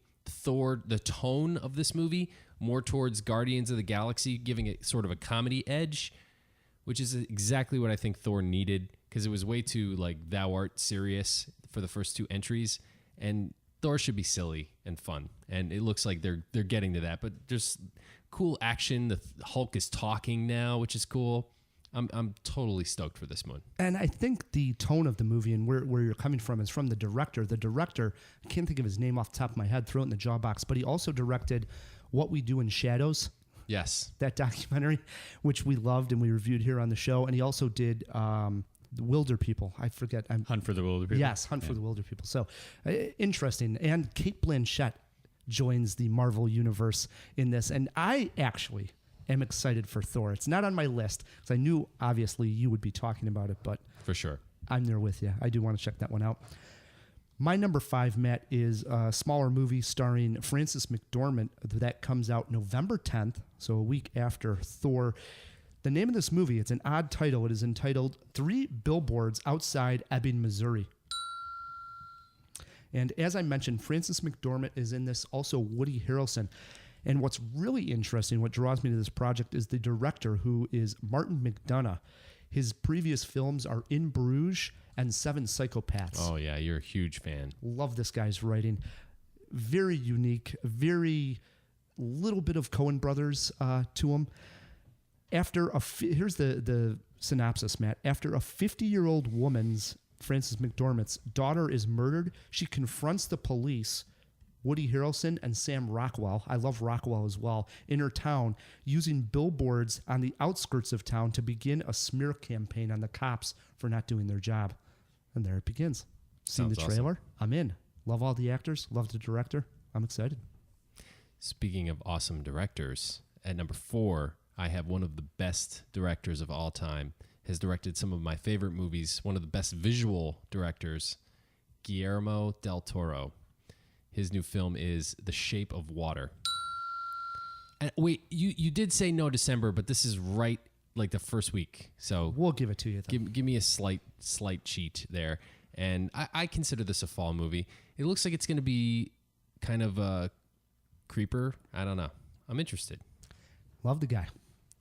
[SPEAKER 1] tone of this movie more towards Guardians of the Galaxy, giving it sort of a comedy edge, which is exactly what I think Thor needed, because it was way too thou art serious for the first 2 entries, and Thor should be silly and fun, and it looks like they're getting to that. But there's cool action. The Hulk is talking now, which is cool. I'm totally stoked for this one.
[SPEAKER 3] And I think the tone of the movie and where you're coming from is from the director. The director, I can't think of his name off the top of my head, throw it in the jaw box, but he also directed What We Do in Shadows,
[SPEAKER 1] Yes.
[SPEAKER 3] that documentary, which we loved and we reviewed here on the show. And he also did The Wilder People. I forget.
[SPEAKER 2] Hunt for the Wilder People.
[SPEAKER 3] Yes, Hunt for the Wilder People. So interesting. And Kate Blanchett joins the Marvel universe in this. And I actually am excited for Thor. It's not on my list because I knew obviously you would be talking about it, but
[SPEAKER 1] For sure.
[SPEAKER 3] I'm there with you. I do want to check that one out. My number 5, Matt, is a smaller movie starring Frances McDormand that comes out November 10th, so a week after Thor. The name of this movie, it's an odd title. It is entitled 3 Billboards Outside Ebbing, Missouri. And as I mentioned, Frances McDormand is in this, also Woody Harrelson. And what's really interesting, what draws me to this project, is the director, who is Martin McDonagh. His previous films are In Bruges and 7 Psychopaths.
[SPEAKER 1] Oh, yeah, you're a huge fan.
[SPEAKER 3] Love this guy's writing. Very unique, very little bit of Coen Brothers to him. Here's the synopsis, Matt. After a 50-year-old woman's, Frances McDormand's, daughter is murdered, she confronts the police, Woody Harrelson and Sam Rockwell, I love Rockwell as well, in her town, using billboards on the outskirts of town to begin a smear campaign on the cops for not doing their job. And there it begins. Seen the
[SPEAKER 1] Sounds
[SPEAKER 3] trailer.
[SPEAKER 1] awesome.
[SPEAKER 3] I'm in. Love all the actors. Love the director. I'm excited.
[SPEAKER 1] Speaking of awesome directors, at number 4, I have one of the best directors of all time. Has directed some of my favorite movies. One of the best visual directors, Guillermo del Toro. His new film is The Shape of Water. And wait, you did say no December, but this is right like the first week. So
[SPEAKER 3] We'll give it to you.
[SPEAKER 1] give me a slight cheat there. And I consider this a fall movie. It looks like it's going to be kind of a creeper. I don't know. I'm interested.
[SPEAKER 3] Love the guy.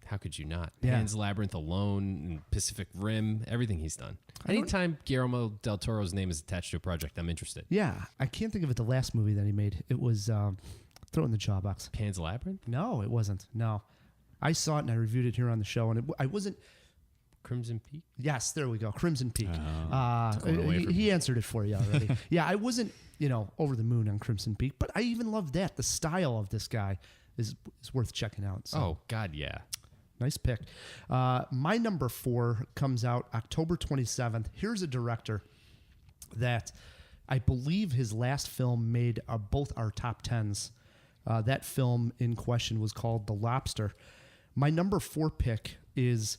[SPEAKER 1] How could you not?
[SPEAKER 3] Yeah.
[SPEAKER 1] Pan's Labyrinth alone, and Pacific Rim, everything he's done. Anytime Guillermo del Toro's name is attached to a project, I'm interested.
[SPEAKER 3] Yeah, I can't think of it. The last movie that he made, it was throw it in the jaw box.
[SPEAKER 1] Pan's Labyrinth?
[SPEAKER 3] No, it wasn't. No, I saw it and I reviewed it here on the show, and I wasn't.
[SPEAKER 1] Crimson Peak?
[SPEAKER 3] Yes, there we go. Crimson Peak.
[SPEAKER 2] going away from
[SPEAKER 3] He answered it for you already. Yeah, I wasn't, over the moon on Crimson Peak, but I even love that. The style of this guy is worth checking out. So.
[SPEAKER 1] Oh, God, yeah.
[SPEAKER 3] Nice pick. My number 4 comes out October 27th. Here's a director that I believe his last film made both our top 10s. That film in question was called The Lobster. My number 4 pick is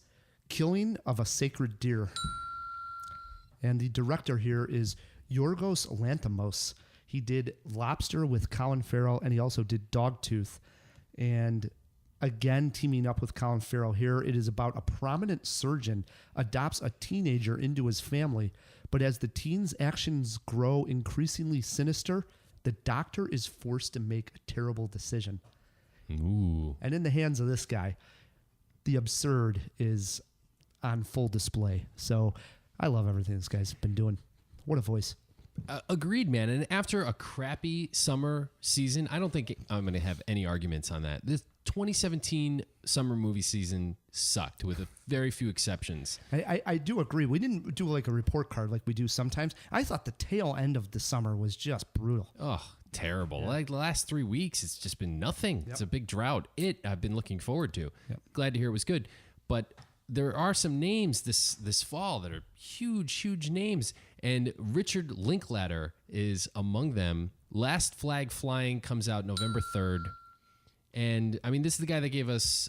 [SPEAKER 3] Killing of a Sacred Deer. And the director here is Yorgos Lanthimos. He did Lobster with Colin Farrell, and he also did Dogtooth. And again, teaming up with Colin Farrell here, it is about a prominent surgeon adopts a teenager into his family, but as the teen's actions grow increasingly sinister, the doctor is forced to make a terrible decision.
[SPEAKER 1] Ooh.
[SPEAKER 3] And in the hands of this guy, the absurd is on full display. So I love everything this guy's been doing. What a voice.
[SPEAKER 1] Agreed, man. And after a crappy summer season, I don't think I'm going to have any arguments on that. This 2017 summer movie season sucked with a very few exceptions.
[SPEAKER 3] I do agree. We didn't do like a report card like we do sometimes. I thought the tail end of the summer was just brutal.
[SPEAKER 1] Oh, terrible. Like the last 3 weeks, it's just been nothing. It's a big drought. I've been looking forward to. Glad to hear it was good. But there are some names this fall that are huge names. And Richard Linklater is among them. Last Flag Flying comes out November 3rd. And, I mean, this is the guy that gave us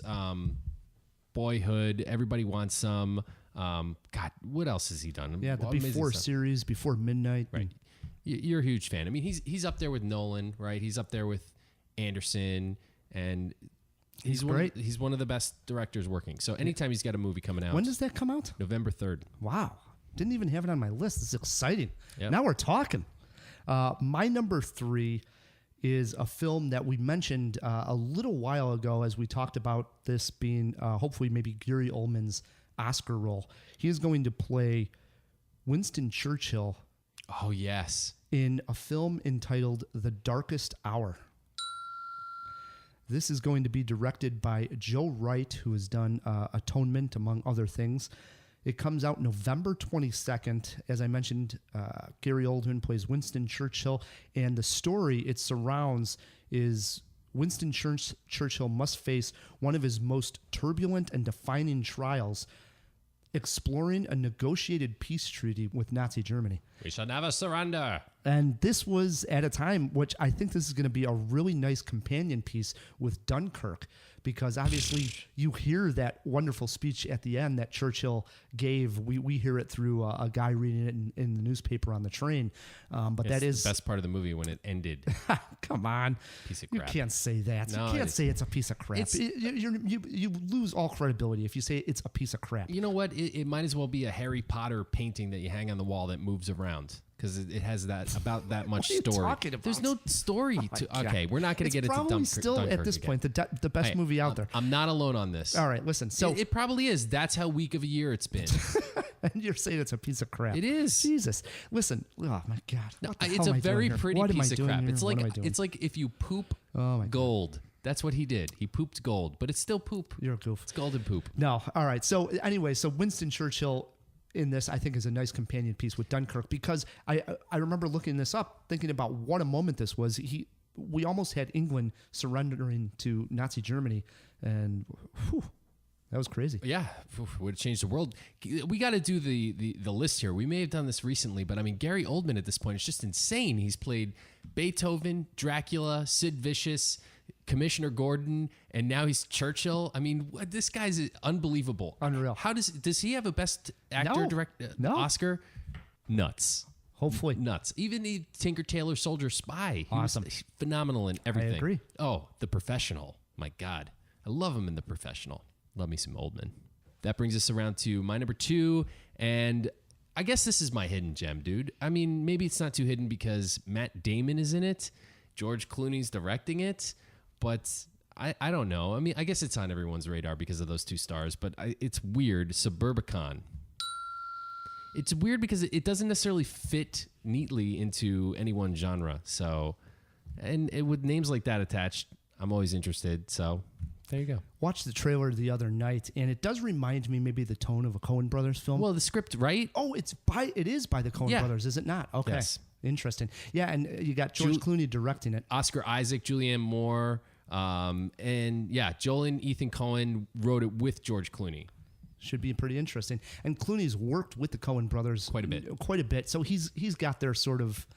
[SPEAKER 1] Boyhood, Everybody Wants Some. God, what else has he done?
[SPEAKER 3] Yeah, the
[SPEAKER 1] Amazing
[SPEAKER 3] Before
[SPEAKER 1] stuff.
[SPEAKER 3] series, Before Midnight.
[SPEAKER 1] Right. You're a huge fan. I mean, he's up there with Nolan, right? He's up there with Anderson, and he's
[SPEAKER 3] great.
[SPEAKER 1] He's one of the best directors working. So anytime he's got a movie coming out,
[SPEAKER 3] When does that come out?
[SPEAKER 1] November 3rd.
[SPEAKER 3] Wow. Didn't even have it on my list. This is exciting.
[SPEAKER 1] Yep.
[SPEAKER 3] Now we're talking. My number 3 is a film that we mentioned a little while ago as we talked about this being hopefully maybe Gary Oldman's Oscar role. He is going to play Winston Churchill
[SPEAKER 1] Oh, yes.
[SPEAKER 3] in a film entitled The Darkest Hour. This is going to be directed by Joe Wright, who has done Atonement, among other things. It comes out November 22nd. As I mentioned, Gary Oldman plays Winston Churchill, and the story it surrounds is Winston Churchill must face one of his most turbulent and defining trials, exploring a negotiated peace treaty with Nazi Germany.
[SPEAKER 1] We shall never surrender.
[SPEAKER 3] And this was at a time which I think this is going to be a really nice companion piece with Dunkirk, because obviously you hear that wonderful speech at the end that Churchill gave. We hear it through a guy reading it in the newspaper on the train. But that is
[SPEAKER 1] the best part of the movie when it ended.
[SPEAKER 3] come on,
[SPEAKER 1] Piece of
[SPEAKER 3] you
[SPEAKER 1] crap.
[SPEAKER 3] can't say that.
[SPEAKER 1] No,
[SPEAKER 3] you can't say it's a piece of crap.
[SPEAKER 1] It's-
[SPEAKER 3] You lose all credibility if you say it's a piece of crap.
[SPEAKER 1] You know what? It might as well be a Harry Potter painting that you hang on the wall that moves around, because it has about that much
[SPEAKER 3] What are you
[SPEAKER 1] story.
[SPEAKER 3] talking about?
[SPEAKER 1] There's no story to.
[SPEAKER 3] God.
[SPEAKER 1] Okay, we're not going to get into
[SPEAKER 3] probably
[SPEAKER 1] Dunkirk.
[SPEAKER 3] still at this
[SPEAKER 1] again.
[SPEAKER 3] point the best
[SPEAKER 1] Hey,
[SPEAKER 3] movie out there.
[SPEAKER 1] I'm not alone on this.
[SPEAKER 3] All right, listen. So
[SPEAKER 1] It probably is. That's how weak of a year it's been.
[SPEAKER 3] and you're saying it's a piece of crap.
[SPEAKER 1] It is.
[SPEAKER 3] Jesus. Listen. Oh my God. What the
[SPEAKER 1] It's
[SPEAKER 3] hell
[SPEAKER 1] a
[SPEAKER 3] am I doing
[SPEAKER 1] very
[SPEAKER 3] here?
[SPEAKER 1] pretty
[SPEAKER 3] What am I
[SPEAKER 1] piece of
[SPEAKER 3] doing
[SPEAKER 1] crap.
[SPEAKER 3] here?
[SPEAKER 1] It's
[SPEAKER 3] What
[SPEAKER 1] like
[SPEAKER 3] am I doing?
[SPEAKER 1] if you poop
[SPEAKER 3] Oh my God.
[SPEAKER 1] gold. That's what he did. He pooped gold, but it's still poop.
[SPEAKER 3] You're a goof.
[SPEAKER 1] It's golden poop.
[SPEAKER 3] No. All right. So anyway, so Winston Churchill in this, I think, is a nice companion piece with Dunkirk, because I remember looking this up, thinking about what a moment this was. We almost had England surrendering to Nazi Germany, and whew, That was crazy.
[SPEAKER 1] Yeah, would have changed the world. We got to do the list here. We may have done this recently, but I mean, Gary Oldman at this point is just insane. He's played Beethoven, Dracula, Sid Vicious, Commissioner Gordon, and now he's Churchill. I mean, this guy's unbelievable.
[SPEAKER 3] Unreal.
[SPEAKER 1] How does he have a Best Actor
[SPEAKER 3] No.
[SPEAKER 1] Oscar? Nuts.
[SPEAKER 3] Hopefully.
[SPEAKER 1] Nuts. Even the Tinker Tailor Soldier Spy. He
[SPEAKER 3] Awesome.
[SPEAKER 1] was phenomenal in everything.
[SPEAKER 3] I agree.
[SPEAKER 1] Oh, The Professional. My God. I love him in The Professional. Love me some Oldman. That brings us around to my number 2. And I guess this is my hidden gem, dude. I mean, maybe it's not too hidden because Matt Damon is in it. George Clooney's directing it. But I don't know. I mean, I guess it's on everyone's radar because of those 2 stars. But it's weird. Suburbicon. It's weird because it doesn't necessarily fit neatly into any one genre. So, and with names like that attached, I'm always interested. So, there you go.
[SPEAKER 3] Watched the trailer the other night, and it does remind me maybe the tone of a Coen Brothers film.
[SPEAKER 1] Well, the script, right?
[SPEAKER 3] Oh, it is by the Coen Brothers, is it not? Okay.
[SPEAKER 1] Yes.
[SPEAKER 3] Interesting. Yeah, and you got George Clooney directing it.
[SPEAKER 1] Oscar Isaac, Julianne Moore, and yeah, Joel and Ethan Coen wrote it with George Clooney.
[SPEAKER 3] Should be pretty interesting. And Clooney's worked with the Coen Brothers
[SPEAKER 1] quite a bit.
[SPEAKER 3] So he's got their sort of,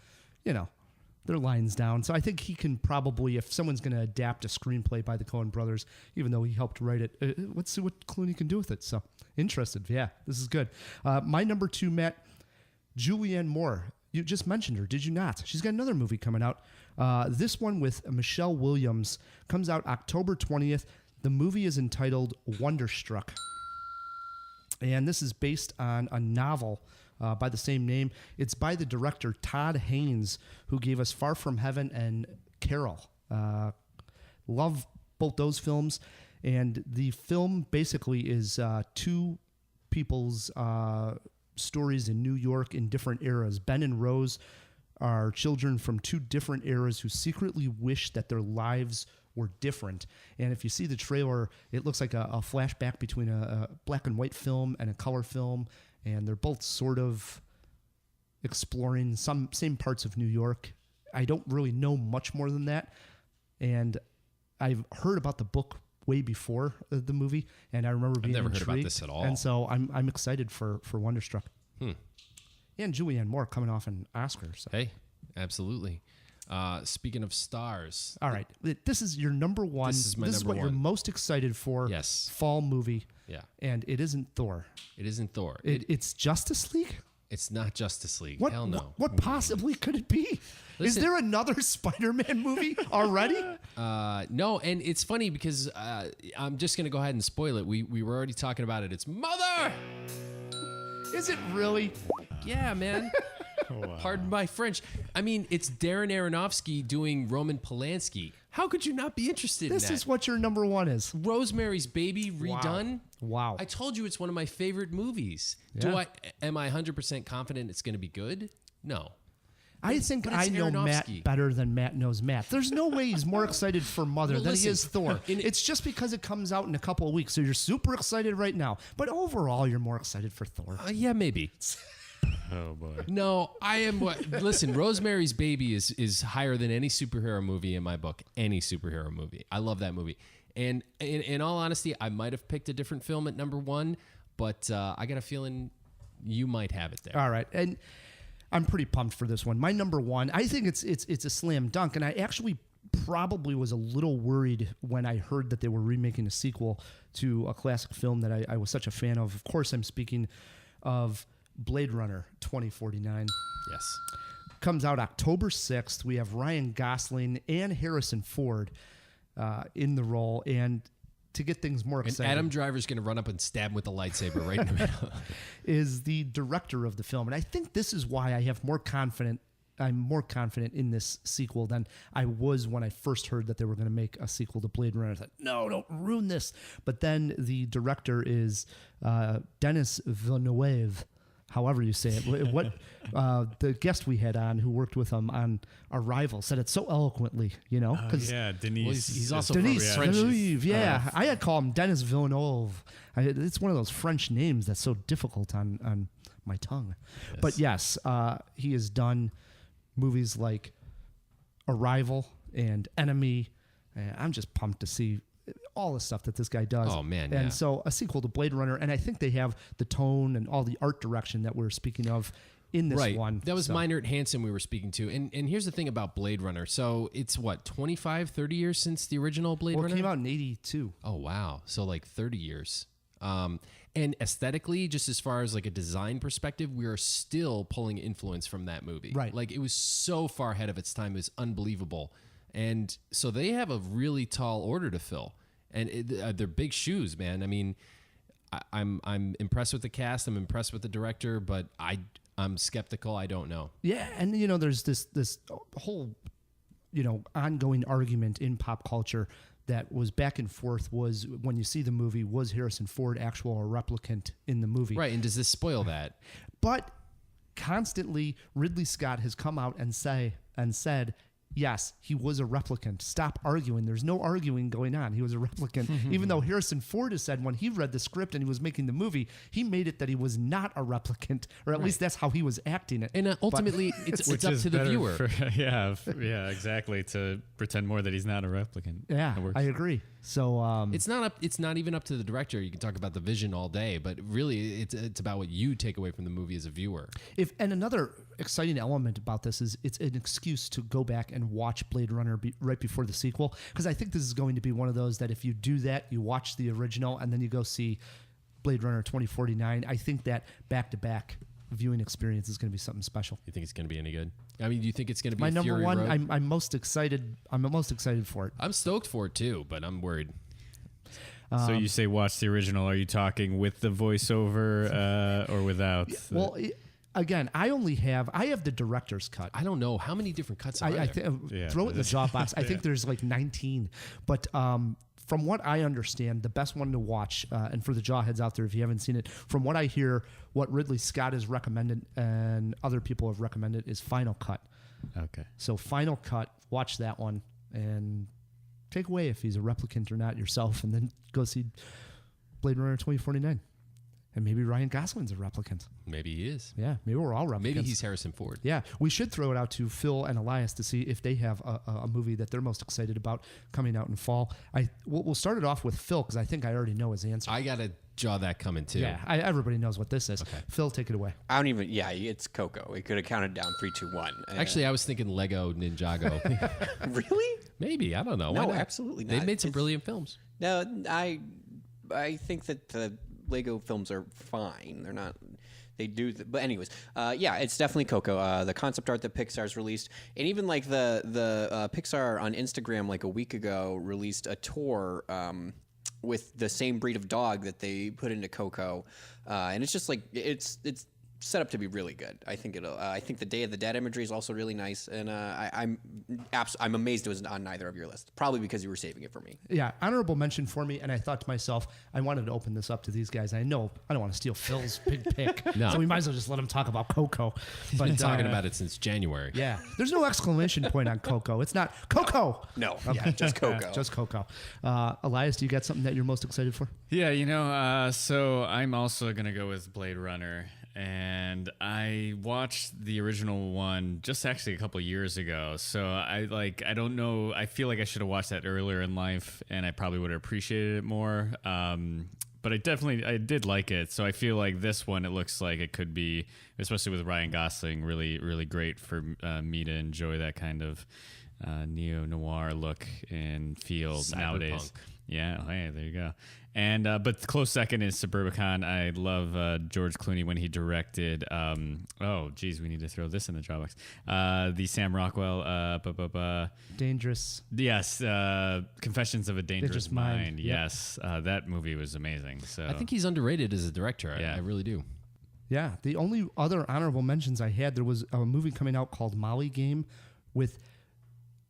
[SPEAKER 3] their lines down. So I think he can probably, if someone's going to adapt a screenplay by the Coen Brothers, even though he helped write it, let's see what Clooney can do with it. So interested. Yeah, this is good. My number 2, Matt, Julianne Moore. You just mentioned her, did you not? She's got another movie coming out. This one with Michelle Williams comes out October 20th. The movie is entitled Wonderstruck. And this is based on a novel by the same name. It's by the director Todd Haynes, who gave us Far From Heaven and Carol. Love both those films. And the film basically is 2 people's stories in New York in different eras. Ben and Rose are children from 2 different eras who secretly wish that their lives were different. And if you see the trailer, it looks like a flashback between a black and white film and a color film, and they're both sort of exploring some same parts of New York. I don't really know much more than that, and I've heard about the book way before the movie, and I remember being
[SPEAKER 1] never
[SPEAKER 3] intrigued.
[SPEAKER 1] heard about this at all.
[SPEAKER 3] And so I'm excited for Wonderstruck. And Julianne Moore coming off an Oscar. So.
[SPEAKER 1] Hey, absolutely. Speaking of stars.
[SPEAKER 3] All right. This is your number 1.
[SPEAKER 1] This is my
[SPEAKER 3] This is
[SPEAKER 1] number
[SPEAKER 3] what
[SPEAKER 1] 1.
[SPEAKER 3] you're most excited for.
[SPEAKER 1] Yes.
[SPEAKER 3] Fall movie.
[SPEAKER 1] Yeah.
[SPEAKER 3] And it isn't Thor.
[SPEAKER 1] It isn't Thor.
[SPEAKER 3] It's Justice League?
[SPEAKER 1] It's not Justice League.
[SPEAKER 3] What,
[SPEAKER 1] Hell no.
[SPEAKER 3] What possibly could it be? Is there another Spider-Man movie already?
[SPEAKER 1] No, and it's funny because I'm just going to go ahead and spoil it. We were already talking about it. It's Mother!
[SPEAKER 3] Is it really?
[SPEAKER 1] Yeah, man. Wow. Pardon my French. I mean, it's Darren Aronofsky doing Roman Polanski. How could you not be interested in that?
[SPEAKER 3] This is what your number 1 is.
[SPEAKER 1] Rosemary's Baby redone.
[SPEAKER 3] Wow.
[SPEAKER 1] I told you it's one of my favorite movies.
[SPEAKER 3] Yeah.
[SPEAKER 1] Am I 100% confident it's going to be good? No.
[SPEAKER 3] I think I know Matt better than Matt knows Matt. There's no way he's more excited for Mother than he is Thor. It's just because it comes out in a couple of weeks, so you're super excited right now. But overall, you're more excited for Thor.
[SPEAKER 1] Yeah, maybe.
[SPEAKER 2] Oh boy.
[SPEAKER 1] No, I am. Listen, Rosemary's Baby is higher than any superhero movie in my book. Any superhero movie. I love that movie. And in all honesty, I might have picked a different film at number 1, but I got a feeling you might have it there.
[SPEAKER 3] All right, and I'm pretty pumped for this one. My number 1, I think it's a slam dunk, and I actually probably was a little worried when I heard that they were remaking a sequel to a classic film that I was such a fan of. Of course, I'm speaking of Blade Runner 2049.
[SPEAKER 1] Yes.
[SPEAKER 3] Comes out October 6th. We have Ryan Gosling and Harrison Ford in the role. And to get things more exciting,
[SPEAKER 1] and Adam Driver's going to run up and stab him with a lightsaber right in the middle.
[SPEAKER 3] Is the director of the film. And I think this is why I'm more confident in this sequel than I was when I first heard that they were going to make a sequel to Blade Runner. I thought, no, don't ruin this. But then the director is Denis Villeneuve, however you say it. What the guest we had on who worked with him on Arrival said it so eloquently, because
[SPEAKER 2] Denise.
[SPEAKER 1] Well, he's also
[SPEAKER 3] Denis
[SPEAKER 1] French.
[SPEAKER 3] Villeneuve, yeah. I had called him Denis Villeneuve. It's one of those French names that's so difficult on my tongue. Yes. But yes, he has done movies like Arrival and Enemy. I'm just pumped to see all the stuff that this guy does.
[SPEAKER 1] Oh, man,
[SPEAKER 3] And
[SPEAKER 1] yeah.
[SPEAKER 3] so a sequel to Blade Runner, and I think they have the tone and all the art direction that we're speaking of in this
[SPEAKER 1] Right.
[SPEAKER 3] one.
[SPEAKER 1] That was
[SPEAKER 3] So-
[SPEAKER 1] Meinert Hansen we were speaking to. And here's the thing about Blade Runner. So it's what, 25, 30 years since the original Blade
[SPEAKER 3] Well, it
[SPEAKER 1] Runner?
[SPEAKER 3] came out in 82.
[SPEAKER 1] Oh, wow. So like 30 years. And aesthetically, just as far as like a design perspective, we are still pulling influence from that movie.
[SPEAKER 3] Right.
[SPEAKER 1] Like it was so far ahead of its time. It was unbelievable. And so they have a really tall order to fill. And they're big shoes, man. I mean, I'm impressed with the cast. I'm impressed with the director, but I'm skeptical. I don't know.
[SPEAKER 3] Yeah, and there's this whole ongoing argument in pop culture that was back and forth. Was when you see the movie, was Harrison Ford actual or replicant in the movie?
[SPEAKER 1] Right. And does this spoil that?
[SPEAKER 3] But constantly, Ridley Scott has come out and said, yes, he was a replicant. Stop arguing. There's no arguing going on. He was a replicant. Even though Harrison Ford has said when he read the script and he was making the movie, he made it that he was not a replicant, or at least that's how he was acting it.
[SPEAKER 1] And ultimately, it's
[SPEAKER 2] Which
[SPEAKER 1] up
[SPEAKER 2] is
[SPEAKER 1] to the
[SPEAKER 2] better
[SPEAKER 1] viewer.
[SPEAKER 2] Yeah, exactly. To pretend more that he's not a replicant.
[SPEAKER 3] Yeah,
[SPEAKER 2] It works.
[SPEAKER 3] I agree. So
[SPEAKER 1] It's not even up to the director. You can talk about the vision all day, but really, it's about what you take away from the movie as a viewer.
[SPEAKER 3] and another exciting element about this is it's an excuse to go back and watch Blade Runner right before the sequel, because I think this is going to be one of those that if you do that, you watch the original and then you go see Blade Runner 2049. I think that back-to-back viewing experience is going to be something special.
[SPEAKER 1] You think it's going to be any good? I mean, do you think it's going to be
[SPEAKER 3] My
[SPEAKER 1] a
[SPEAKER 3] number
[SPEAKER 1] Fury
[SPEAKER 3] one,
[SPEAKER 1] Road?
[SPEAKER 3] I'm most excited. I'm most excited for it.
[SPEAKER 1] I'm stoked for it too, but I'm worried.
[SPEAKER 2] So you say watch the original. Are you talking with the voiceover or without?
[SPEAKER 3] Well, again, I have the director's cut.
[SPEAKER 1] I don't know how many different cuts are
[SPEAKER 3] I
[SPEAKER 1] there.
[SPEAKER 2] Yeah,
[SPEAKER 3] throw it in the
[SPEAKER 2] but-
[SPEAKER 3] Dropbox. I think there's like 19. But from what I understand, the best one to watch, and for the Jawheads out there, if you haven't seen it, from what I hear, what Ridley Scott has recommended and other people have recommended is Final Cut.
[SPEAKER 2] Okay.
[SPEAKER 3] So Final Cut, watch that one and take away if he's a replicant or not yourself, and then go see Blade Runner 2049. And maybe Ryan Gosling's a replicant.
[SPEAKER 1] Maybe he is.
[SPEAKER 3] Yeah, maybe we're all replicants.
[SPEAKER 1] Maybe he's Harrison Ford.
[SPEAKER 3] Yeah, we should throw it out to Pfil and Elias to see if they have a movie that they're most excited about coming out in fall. We'll start it off with Pfil because I think I already know his answer.
[SPEAKER 1] I got to draw that coming too.
[SPEAKER 3] Yeah, everybody knows what this is.
[SPEAKER 1] Okay.
[SPEAKER 3] Phil, take it away.
[SPEAKER 5] I don't even. Yeah, it's Coco. It could have counted down 3, 2, 1.
[SPEAKER 1] Actually, I was thinking Lego Ninjago.
[SPEAKER 5] really?
[SPEAKER 1] Maybe. I don't know. Why
[SPEAKER 5] No,
[SPEAKER 1] not?
[SPEAKER 5] absolutely
[SPEAKER 1] They've
[SPEAKER 5] not.
[SPEAKER 1] made some
[SPEAKER 5] It's-
[SPEAKER 1] brilliant films.
[SPEAKER 5] No, I think that the Lego films are fine. They're not. They do, but anyways, yeah, it's definitely Coco. The concept art that Pixar's released, and even like the Pixar on Instagram like a week ago released a tour with the same breed of dog that they put into Coco, and it's just like it's set up to be really good. I think it'll. I think the Day of the Dead imagery is also really nice, and I'm amazed it was on neither of your lists. Probably because you were saving it for me.
[SPEAKER 3] Yeah, honorable mention for me, and I thought to myself, I wanted to open this up to these guys. I know I don't want to steal Phil's big pick,
[SPEAKER 1] No.
[SPEAKER 3] so we might as well just let him talk about Coco. But
[SPEAKER 1] Been talking about it since January.
[SPEAKER 3] Yeah, there's no exclamation point on Coco. It's not Coco.
[SPEAKER 5] No, yeah, just Coco.
[SPEAKER 3] Just Coco. Elias, do you got something that you're most excited for?
[SPEAKER 2] Yeah, so I'm also going to go with Blade Runner. And I watched the original one just actually a couple years ago. So I don't know. I feel like I should have watched that earlier in life, and I probably would have appreciated it more. But I did like it. So I feel like this one, it looks like it could be, especially with Ryan Gosling, really, really great for me to enjoy that kind of neo-noir look and feel nowadays. Yeah, hey, there you go. And but close second is Suburbicon. I love George Clooney when he directed. We need to throw this in the Dropbox. The Sam Rockwell.
[SPEAKER 3] Dangerous.
[SPEAKER 2] Yes, Confessions of a Dangerous Mind.
[SPEAKER 3] Yep.
[SPEAKER 2] Yes, that movie was amazing. So
[SPEAKER 1] I think he's underrated as a director.
[SPEAKER 2] Yeah.
[SPEAKER 1] I really do.
[SPEAKER 3] Yeah, the only other honorable mentions I had, there was a movie coming out called Molly Game with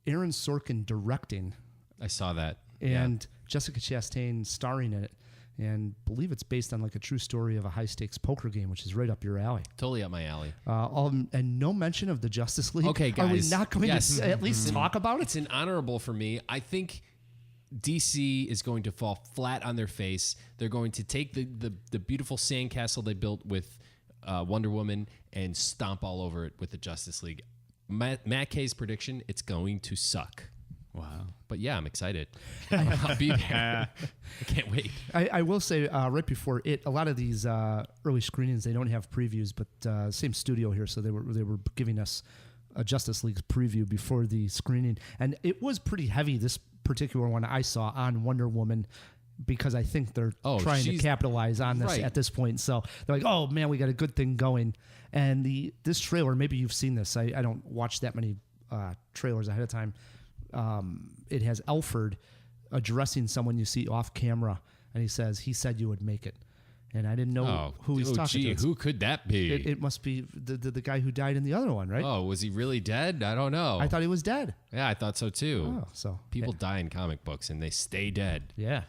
[SPEAKER 3] Aaron Sorkin directing
[SPEAKER 1] I saw that.
[SPEAKER 3] and Jessica Chastain starring in it, and believe it's based on like a true story of a high stakes poker game, which is right up your alley.
[SPEAKER 1] Totally up my alley.
[SPEAKER 3] And no mention of the Justice League.
[SPEAKER 1] Okay,
[SPEAKER 3] Are we
[SPEAKER 1] guys.
[SPEAKER 3] not going
[SPEAKER 1] Yes.
[SPEAKER 3] to at least talk about it?
[SPEAKER 1] It's an honorable for me. I think DC is going to fall flat on their face. They're going to take the beautiful sandcastle they built with Wonder Woman and stomp all over it with the Justice League. Matt Kay's prediction, it's going to suck.
[SPEAKER 2] Wow.
[SPEAKER 1] But yeah, I'm excited. I'll be there. I can't wait.
[SPEAKER 3] I will say right before it, a lot of these early screenings, they don't have previews, but same studio here, so they were giving us a Justice League preview before the screening, and it was pretty heavy. This particular one I saw on Wonder Woman, because I think they're trying to capitalize on this at this point. So they're like, oh man, we got a good thing going. And this trailer, maybe you've seen this. I don't watch that many trailers ahead of time. It has Alfred addressing someone you see off camera, and he said you would make it. And I didn't know who he's talking to.
[SPEAKER 1] Who could that be?
[SPEAKER 3] It must be the guy who died in the other one, right?
[SPEAKER 1] Oh, was he really dead? I don't know.
[SPEAKER 3] I thought he was dead.
[SPEAKER 1] Yeah, I thought so too.
[SPEAKER 3] Oh, so
[SPEAKER 1] people die in comic books and they stay dead.
[SPEAKER 3] Yeah.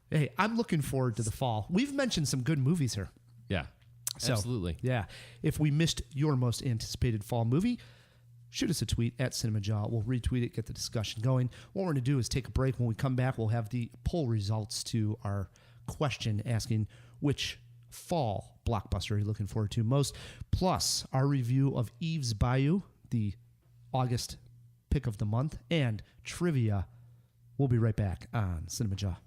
[SPEAKER 3] Hey, I'm looking forward to the fall. We've mentioned some good movies here.
[SPEAKER 1] Yeah,
[SPEAKER 3] so,
[SPEAKER 1] absolutely.
[SPEAKER 3] Yeah. If we missed your most anticipated fall movie, shoot us a tweet at Cinemajaw. We'll retweet it, get the discussion going. What we're going to do is take a break. When we come back, we'll have the poll results to our question asking which fall blockbuster are you looking forward to most, plus our review of Eve's Bayou, the August pick of the month, and trivia. We'll be right back on Cinemajaw.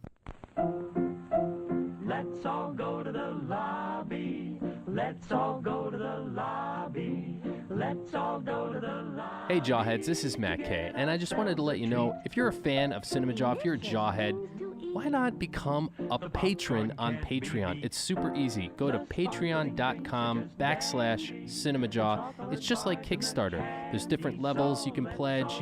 [SPEAKER 6] Let's all go to the lobby. Let's all go to the lobby. Let's all go to the lobby.
[SPEAKER 7] Hey Jawheads, this is Matt Kay, and I just wanted to let you know, if you're a fan of Cinemajaw, if you're a Jawhead, why not become a patron on Patreon? It's super easy. Go to patreon.com/Cinemajaw. It's just like Kickstarter. There's different levels you can pledge,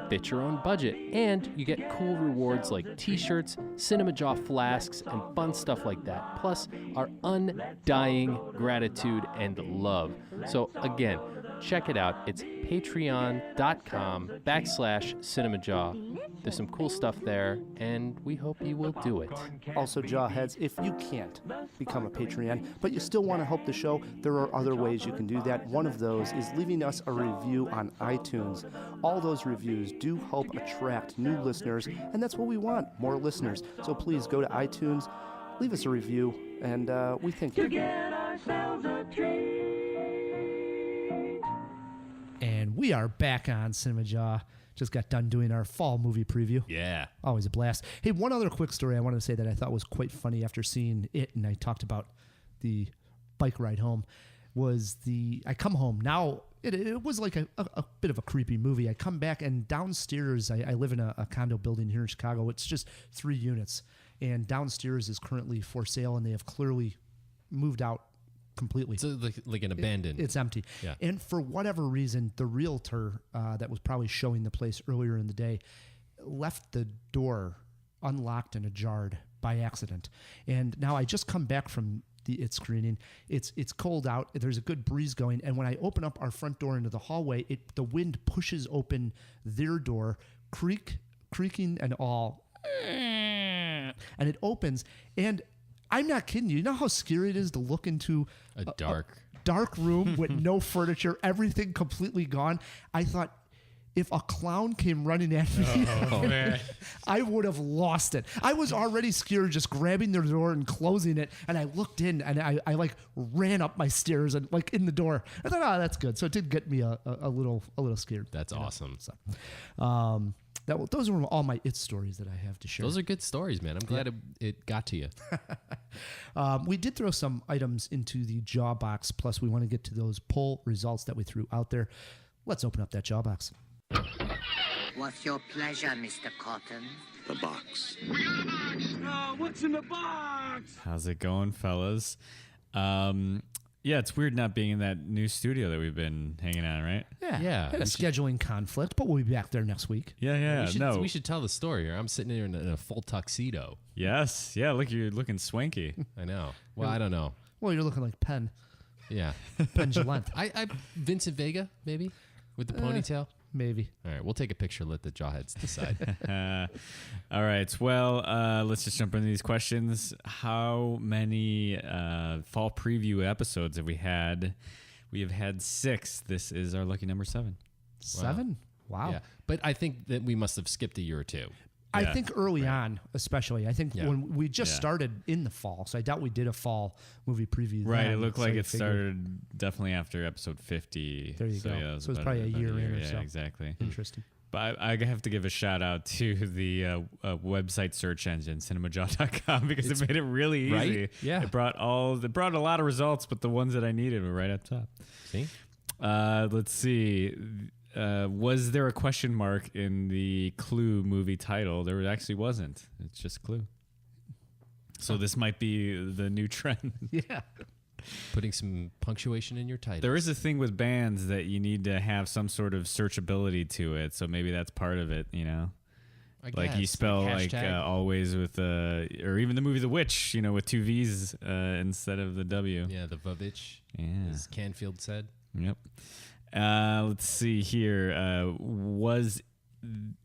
[SPEAKER 7] fit your own budget. And you get cool rewards like t-shirts, Cinemajaw flasks, and fun stuff like that. Plus, our undying gratitude and love. So again, check it out. It's patreon.com/Cinemajaw. There's some cool stuff there, and we hope you will do it.
[SPEAKER 3] Also, Jawheads, if you can't become a Patreon, but you still want to help the show, there are other ways you can do that. One of those is leaving us a review on iTunes. All those reviews do help attract new listeners, and that's what we want, more listeners. So please go to iTunes, leave us a review, and we thank you.
[SPEAKER 6] To get ourselves a treat.
[SPEAKER 3] And we are back on Cinemajaw. Just got done doing our fall movie preview.
[SPEAKER 1] Yeah.
[SPEAKER 3] Always a blast. Hey, one other quick story I wanted to say that I thought was quite funny after seeing it, and I talked about the bike ride home, was I come home. Now, it was like a bit of a creepy movie. I come back, and downstairs, I live in a condo building here in Chicago. It's just 3 units, and downstairs is currently for sale, and they have clearly moved out completely.
[SPEAKER 1] So like an abandoned.
[SPEAKER 3] It's empty.
[SPEAKER 1] Yeah.
[SPEAKER 3] And for whatever reason, the realtor that was probably showing the place earlier in the day left the door unlocked and ajar by accident. And now I just come back from its screening. It's cold out. There's a good breeze going. And when I open up our front door into the hallway, the wind pushes open their door, creaking and all. And it opens, and I'm not kidding you. You know how scary it is to look into
[SPEAKER 1] a dark
[SPEAKER 3] room with no furniture, everything completely gone? I thought, if a clown came running at me, I would have lost it. I was already scared just grabbing the door and closing it, and I looked in, and I like ran up my stairs and like in the door. I thought, that's good. So it did get me a little scared.
[SPEAKER 1] That's awesome.
[SPEAKER 3] So, those were all my stories that I have to share.
[SPEAKER 1] Those are good stories, man. I'm glad it got to you.
[SPEAKER 3] We did throw some items into the jaw box, plus we want to get to those poll results that we threw out there. Let's open up that jaw box.
[SPEAKER 8] What's your pleasure, Mr. Cotton?
[SPEAKER 9] The box.
[SPEAKER 6] We got a box! Oh, what's in the box?
[SPEAKER 2] How's it going, fellas? Yeah, it's weird not being in that new studio that we've been hanging out, right?
[SPEAKER 1] Yeah.
[SPEAKER 3] Had a scheduling conflict, but we'll be back there next week.
[SPEAKER 2] Yeah.
[SPEAKER 1] We should tell the story here. I'm sitting here in a full tuxedo.
[SPEAKER 2] Yes. Yeah, look, you're looking swanky.
[SPEAKER 1] I know. Well, I don't know.
[SPEAKER 3] Well, you're looking like Penn.
[SPEAKER 1] Yeah.
[SPEAKER 3] Penn Jillette.
[SPEAKER 1] I Vincent Vega, maybe, with the ponytail.
[SPEAKER 3] Maybe.
[SPEAKER 1] All right, we'll take a picture. Let the jawheads decide.
[SPEAKER 2] All right. Well, let's just jump into these questions. How many fall preview episodes have we had? We have had 6. This is our lucky number 7.
[SPEAKER 3] 7? Wow.
[SPEAKER 1] Yeah, but I think that we must have skipped a year or two.
[SPEAKER 3] I think early on, especially. I think when we just
[SPEAKER 2] Yeah.
[SPEAKER 3] started in the fall, so I doubt we did a fall movie preview.
[SPEAKER 2] Right.
[SPEAKER 3] then,
[SPEAKER 2] It looked
[SPEAKER 3] so
[SPEAKER 2] like
[SPEAKER 3] you
[SPEAKER 2] it
[SPEAKER 3] figure-
[SPEAKER 2] started definitely after episode 50.
[SPEAKER 3] There you go.
[SPEAKER 2] Yeah,
[SPEAKER 3] So it's probably a year in or
[SPEAKER 2] Yeah,
[SPEAKER 3] so.
[SPEAKER 2] exactly.
[SPEAKER 3] Interesting.
[SPEAKER 2] But I have to give a shout out to the website search engine, Cinemajaw.com, because it made it really easy.
[SPEAKER 1] Right? Yeah.
[SPEAKER 2] It brought a lot of results, but the ones that I needed were right up top.
[SPEAKER 1] See?
[SPEAKER 2] Let's see. Was there a question mark in the Clue movie title? There actually wasn't. It's just Clue. So this might be the new trend.
[SPEAKER 3] Yeah.
[SPEAKER 1] Putting some punctuation in your title.
[SPEAKER 2] There is a thing with bands that you need to have some sort of searchability to it. So maybe that's part of it, you know? Like you spell like always with or even the movie The Witch, you know, with 2 V's instead of the W.
[SPEAKER 1] Yeah, the Vavitch, as Canfield said.
[SPEAKER 2] Yep. Let's see here. Was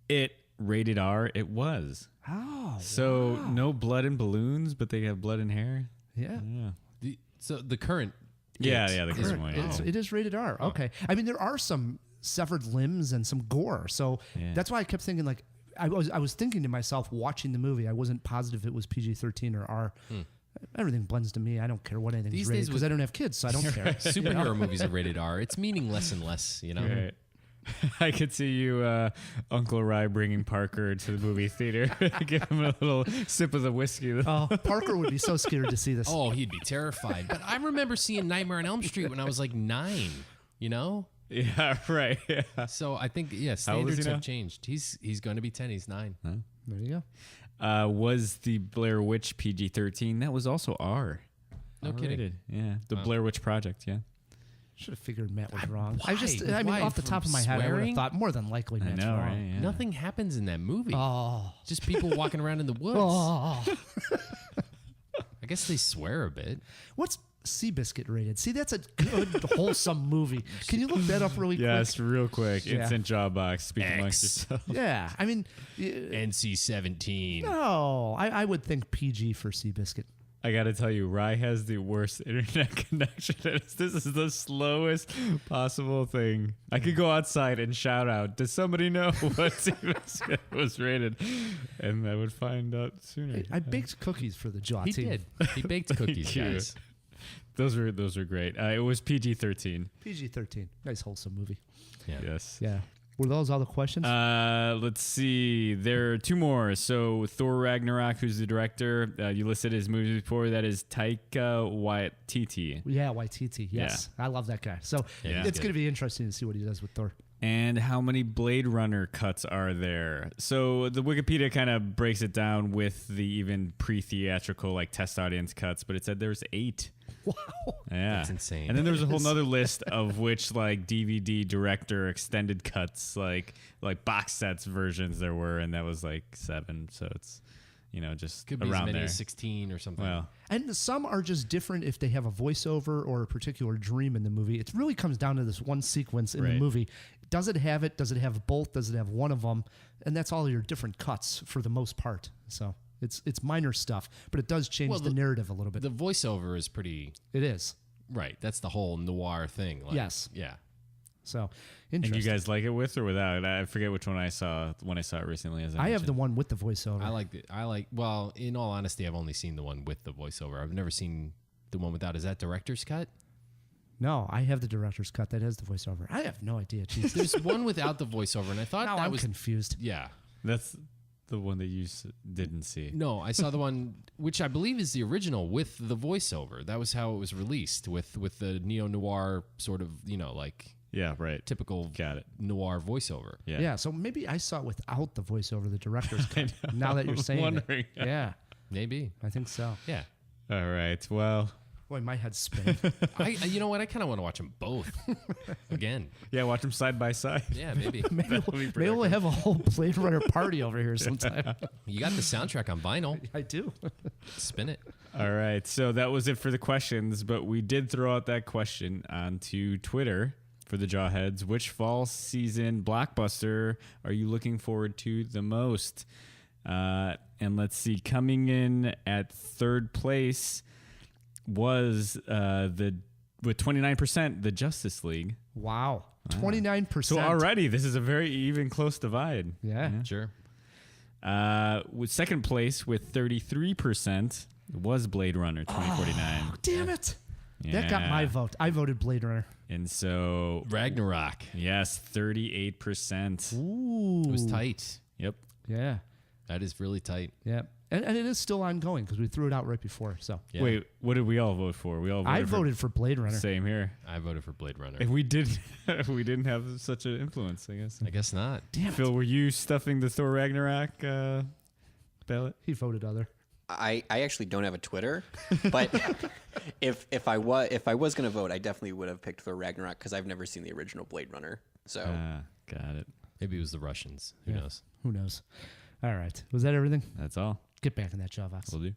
[SPEAKER 2] it rated R? It was.
[SPEAKER 3] Oh.
[SPEAKER 2] So no blood and balloons, but they have blood and hair.
[SPEAKER 3] Yeah.
[SPEAKER 2] Yeah.
[SPEAKER 1] So the current.
[SPEAKER 2] Yeah, the current one. Yeah.
[SPEAKER 3] It is rated R. Okay. I mean, there are some severed limbs and some gore. So that's why I kept thinking, like, I was thinking to myself watching the movie, I wasn't positive if it was PG-13 or R. Everything blends to me. I don't care what anything's
[SPEAKER 1] These
[SPEAKER 3] rated
[SPEAKER 1] days
[SPEAKER 3] because I don't have kids, so I don't care.
[SPEAKER 1] Superhero movies are rated R. It's meaning less and less, you know?
[SPEAKER 2] Right. I could see you, Uncle Rye, bringing Parker to the movie theater. Give him a little sip of the whiskey.
[SPEAKER 3] Oh, Parker would be so scared to see this.
[SPEAKER 1] Oh, he'd be terrified. But I remember seeing Nightmare on Elm Street when I was like 9, you know?
[SPEAKER 2] Yeah, right. Yeah.
[SPEAKER 1] So I think, standards have changed. He's going to be 10. He's 9.
[SPEAKER 2] Huh?
[SPEAKER 3] There you
[SPEAKER 2] go. Was the Blair Witch PG-13? That was also R.
[SPEAKER 1] No
[SPEAKER 2] R-rated.
[SPEAKER 1] kidding.
[SPEAKER 2] Yeah, the Blair Witch Project, yeah.
[SPEAKER 3] Should have figured Matt was wrong.
[SPEAKER 1] Why?
[SPEAKER 3] I mean, off the
[SPEAKER 1] From
[SPEAKER 3] top of my head, I would have
[SPEAKER 1] swearing?
[SPEAKER 3] thought more than likely Matt's wrong.
[SPEAKER 2] Right? Yeah.
[SPEAKER 1] Nothing happens in that movie.
[SPEAKER 3] Oh.
[SPEAKER 1] Just people walking around in the woods.
[SPEAKER 3] Oh.
[SPEAKER 1] I guess they swear a bit.
[SPEAKER 3] What's Seabiscuit rated? See, that's a good, wholesome movie. Can you look that up really quick?
[SPEAKER 2] Yes, real quick.
[SPEAKER 3] Yeah.
[SPEAKER 2] Instant jaw box. Speak amongst
[SPEAKER 1] X.
[SPEAKER 2] yourself.
[SPEAKER 3] Yeah, I mean,
[SPEAKER 1] NC-17.
[SPEAKER 3] no, I would think PG for Seabiscuit.
[SPEAKER 2] I gotta tell you, Rye has the worst internet connection. This is the slowest possible thing. I could go outside and shout out, does somebody know what Seabiscuit was rated? And I would find out sooner.
[SPEAKER 3] I baked cookies for the Jaw
[SPEAKER 1] He
[SPEAKER 3] team.
[SPEAKER 1] did. He baked cookies,
[SPEAKER 2] you.
[SPEAKER 1] guys.
[SPEAKER 2] Those were great. It was PG-13.
[SPEAKER 3] PG-13. Nice, wholesome movie.
[SPEAKER 1] Yeah.
[SPEAKER 2] Yes.
[SPEAKER 3] Yeah. Were those all the questions?
[SPEAKER 2] Let's see. There are 2 more. So Thor Ragnarok, who's the director, you listed his movies before. That is Taika Waititi.
[SPEAKER 3] Yeah, Waititi. Yes, I love that guy. So
[SPEAKER 2] Yeah.
[SPEAKER 3] it's going to be interesting to see what he does with Thor.
[SPEAKER 2] And how many Blade Runner cuts are there? So the Wikipedia kind of breaks it down with the even pre-theatrical, like test audience cuts, but it said there's 8.
[SPEAKER 3] Wow.
[SPEAKER 2] Yeah.
[SPEAKER 1] That's insane.
[SPEAKER 2] And then there's a whole nother list of which like DVD director extended cuts, like box sets versions there were, and that was like 7. So it's, you know, just
[SPEAKER 1] Could be
[SPEAKER 2] around
[SPEAKER 1] as many
[SPEAKER 2] there.
[SPEAKER 1] as 16 or something.
[SPEAKER 2] Well,
[SPEAKER 3] And some are just different if they have a voiceover or a particular dream in the movie. It really comes down to this one sequence in the
[SPEAKER 2] Right.
[SPEAKER 3] movie. Does it have it? Does it have both? Does it have one of them? And that's all your different cuts for the most part. So it's minor stuff, but it does change the narrative a little bit.
[SPEAKER 1] The voiceover is pretty...
[SPEAKER 3] It is.
[SPEAKER 1] Right. That's the whole noir thing. Like,
[SPEAKER 3] Yes.
[SPEAKER 1] Yeah.
[SPEAKER 3] So
[SPEAKER 2] and
[SPEAKER 3] interesting.
[SPEAKER 2] you guys like it with or without? I forget which one I saw when I saw it recently. As
[SPEAKER 3] I have the one with the voiceover.
[SPEAKER 1] Well, in all honesty, I've only seen the one with the voiceover. I've never seen the one without. Is that director's cut?
[SPEAKER 3] No, I have the director's cut that has the voiceover. I have no idea. Jeez.
[SPEAKER 1] There's one without the voiceover, and I thought
[SPEAKER 3] Now
[SPEAKER 1] that
[SPEAKER 3] I'm
[SPEAKER 1] was
[SPEAKER 3] confused.
[SPEAKER 1] Yeah.
[SPEAKER 2] That's the one that you didn't see.
[SPEAKER 1] No, I saw the one which I believe is the original with the voiceover. That was how it was released with the neo noir sort of, you know, like
[SPEAKER 2] Yeah, right.
[SPEAKER 1] typical
[SPEAKER 2] Got it.
[SPEAKER 1] noir voiceover.
[SPEAKER 2] Yeah.
[SPEAKER 3] Yeah, so maybe I saw it without the voiceover, the director's cut. Now that you're saying
[SPEAKER 2] wondering.
[SPEAKER 3] it. Yeah,
[SPEAKER 1] Maybe.
[SPEAKER 3] I think so.
[SPEAKER 1] Yeah.
[SPEAKER 2] All right. Well,
[SPEAKER 3] Boy, my head's spinning.
[SPEAKER 1] You know what? I kind of want to watch them both again.
[SPEAKER 2] yeah, watch them side by side.
[SPEAKER 1] Yeah, maybe.
[SPEAKER 3] Maybe we'll have a whole Blade Runner party over here sometime.
[SPEAKER 1] You got the soundtrack on vinyl.
[SPEAKER 3] I do.
[SPEAKER 1] Spin it.
[SPEAKER 2] All right. So that was it for the questions, but we did throw out that question onto Twitter for the Jawheads. Which fall season blockbuster are you looking forward to the most? And let's see, coming in at 3rd place was with 29%, the Justice League.
[SPEAKER 3] Wow. 29%.
[SPEAKER 2] So already this is a very even close divide.
[SPEAKER 3] Yeah.
[SPEAKER 1] Sure.
[SPEAKER 2] With 2nd place with 33% was Blade Runner 2049.
[SPEAKER 3] Oh, damn it. That got my
[SPEAKER 2] Yeah.
[SPEAKER 3] vote. I voted Blade Runner.
[SPEAKER 2] And so,
[SPEAKER 1] Ragnarok.
[SPEAKER 2] yes, 38%.
[SPEAKER 3] Ooh.
[SPEAKER 1] It was tight.
[SPEAKER 2] Yep.
[SPEAKER 3] Yeah.
[SPEAKER 1] That is really tight.
[SPEAKER 3] Yeah. And it is still ongoing because we threw it out right before. So
[SPEAKER 1] Yeah.
[SPEAKER 2] Wait, what did we all vote for? We all voted
[SPEAKER 3] I voted for Blade Runner.
[SPEAKER 2] Same here.
[SPEAKER 1] I voted for Blade Runner.
[SPEAKER 2] If we didn't, we didn't have such an influence, I guess.
[SPEAKER 1] I guess not.
[SPEAKER 3] Damn it.
[SPEAKER 2] Phil, were you stuffing the Thor Ragnarok ballot?
[SPEAKER 3] He voted other.
[SPEAKER 5] I actually don't have a Twitter, but if I was gonna vote, I definitely would have picked Thor Ragnarok because I've never seen the original Blade Runner. So
[SPEAKER 2] Got it.
[SPEAKER 1] Maybe it was the Russians. Who
[SPEAKER 3] Yeah.
[SPEAKER 1] knows?
[SPEAKER 3] Who knows? All right. Was that everything?
[SPEAKER 2] That's all.
[SPEAKER 3] Get back in that jaw box.
[SPEAKER 2] We'll do.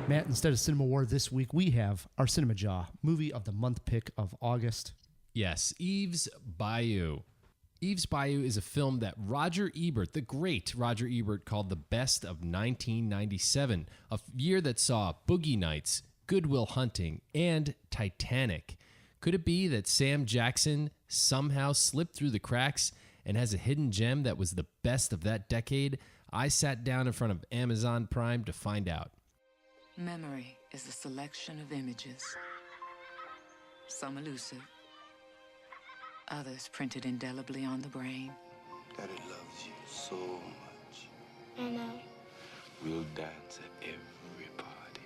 [SPEAKER 3] Matt, instead of Cinema War this week, we have our Cinemajaw movie of the month pick of August.
[SPEAKER 1] Yes, Eve's Bayou. Eve's Bayou is a film that Roger Ebert, the great Roger Ebert, called the best of 1997, a year that saw Boogie Nights, Good Will Hunting, and Titanic. Could it be that Sam Jackson somehow slipped through the cracks and has a hidden gem that was the best of that decade? I sat down in front of Amazon Prime to find out.
[SPEAKER 9] Memory is a selection of images, some elusive, others printed indelibly on the brain.
[SPEAKER 10] Daddy loves you so much.
[SPEAKER 11] I know.
[SPEAKER 10] We'll dance at every party.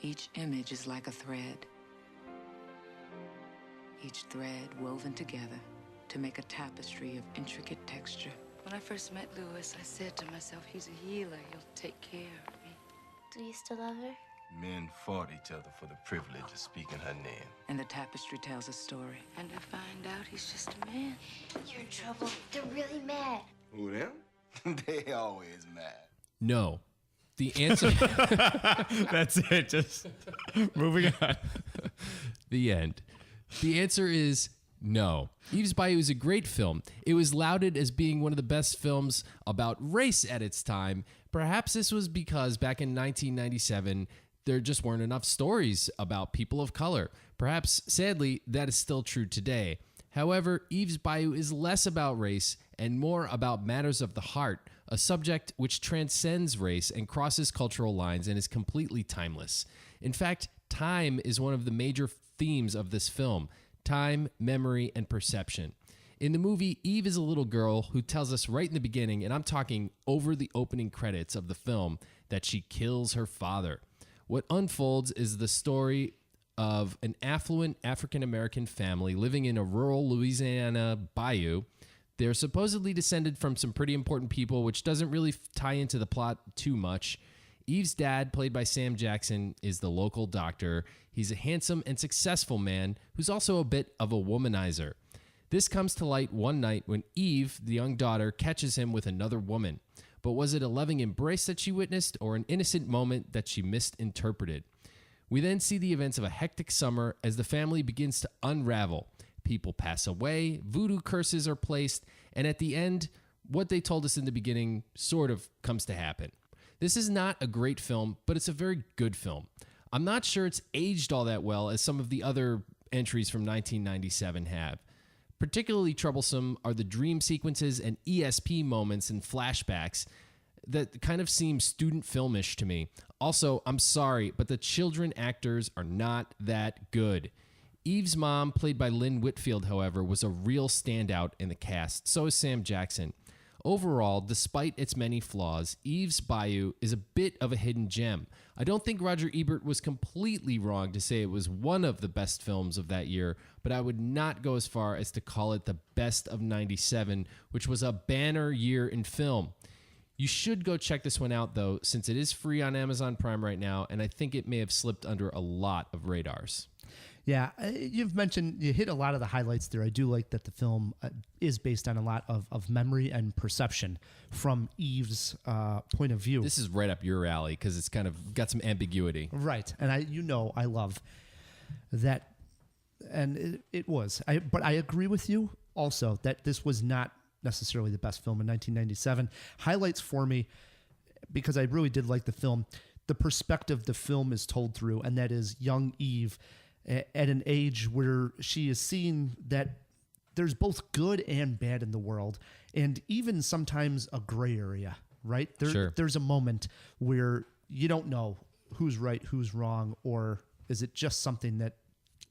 [SPEAKER 9] Each image is like a thread, each thread woven together to make a tapestry of intricate texture.
[SPEAKER 11] When I first met Louis, I said to myself, he's a healer. He'll take care of me. Do you still love her?
[SPEAKER 10] Men fought each other for the privilege of speaking her name.
[SPEAKER 9] And the tapestry tells a story.
[SPEAKER 11] And to find out he's just a man.
[SPEAKER 12] You're in trouble. They're really mad.
[SPEAKER 10] Who, them? They always mad.
[SPEAKER 1] No. The answer...
[SPEAKER 2] That's it. Just moving on.
[SPEAKER 1] The end. The answer is no. Eve's Bayou is a great film. It was lauded as being one of the best films about race at its time. Perhaps this was because back in 1997, there just weren't enough stories about people of color. Perhaps, sadly, that is still true today. However, Eve's Bayou is less about race and more about matters of the heart, a subject which transcends race and crosses cultural lines and is completely timeless. In fact, time is one of the major themes of this film. Time, memory, and perception. In the movie, Eve is a little girl who tells us right in the beginning, and I'm talking over the opening credits of the film, that she kills her father. What unfolds is the story of an affluent African-American family living in a rural Louisiana bayou. They're supposedly descended from some pretty important people, which doesn't really tie into the plot too much. Eve's dad, played by Sam Jackson, is the local doctor. He's a handsome and successful man who's also a bit of a womanizer. This comes to light one night when Eve, the young daughter, catches him with another woman. But was it a loving embrace that she witnessed or an innocent moment that she misinterpreted? We then see the events of a hectic summer as the family begins to unravel. People pass away, voodoo curses are placed, and at the end, what they told us in the beginning sort of comes to happen. This is not a great film, but it's a very good film. I'm not sure it's aged all that well as some of the other entries from 1997 have. Particularly troublesome are the dream sequences and ESP moments and flashbacks that kind of seem student filmish to me. Also, I'm sorry, but the children actors are not that good. Eve's mom, played by Lynn Whitfield, however, was a real standout in the cast. So is Sam Jackson. Overall, despite its many flaws, Eve's Bayou is a bit of a hidden gem. I don't think Roger Ebert was completely wrong to say it was one of the best films of that year, but I would not go as far as to call it the best of 97, which was a banner year in film. You should go check this one out, though, since it is free on Amazon Prime right now, and I think it may have slipped under a lot of radars.
[SPEAKER 3] Yeah, you've mentioned, you hit a lot of the highlights there. I do like that the film is based on a lot of memory and perception from Eve's point of view.
[SPEAKER 1] This is right up your alley because it's kind of got some ambiguity.
[SPEAKER 3] Right, and I love that, and it was. But I agree with you also that this was not necessarily the best film in 1997. Highlights for me, because I really did like the film, the perspective the film is told through, and that is young Eve at an age where she is seeing that there's both good and bad in the world, and even sometimes a gray area, right?
[SPEAKER 1] Sure.
[SPEAKER 3] There's a moment where you don't know who's right, who's wrong, or is it just something that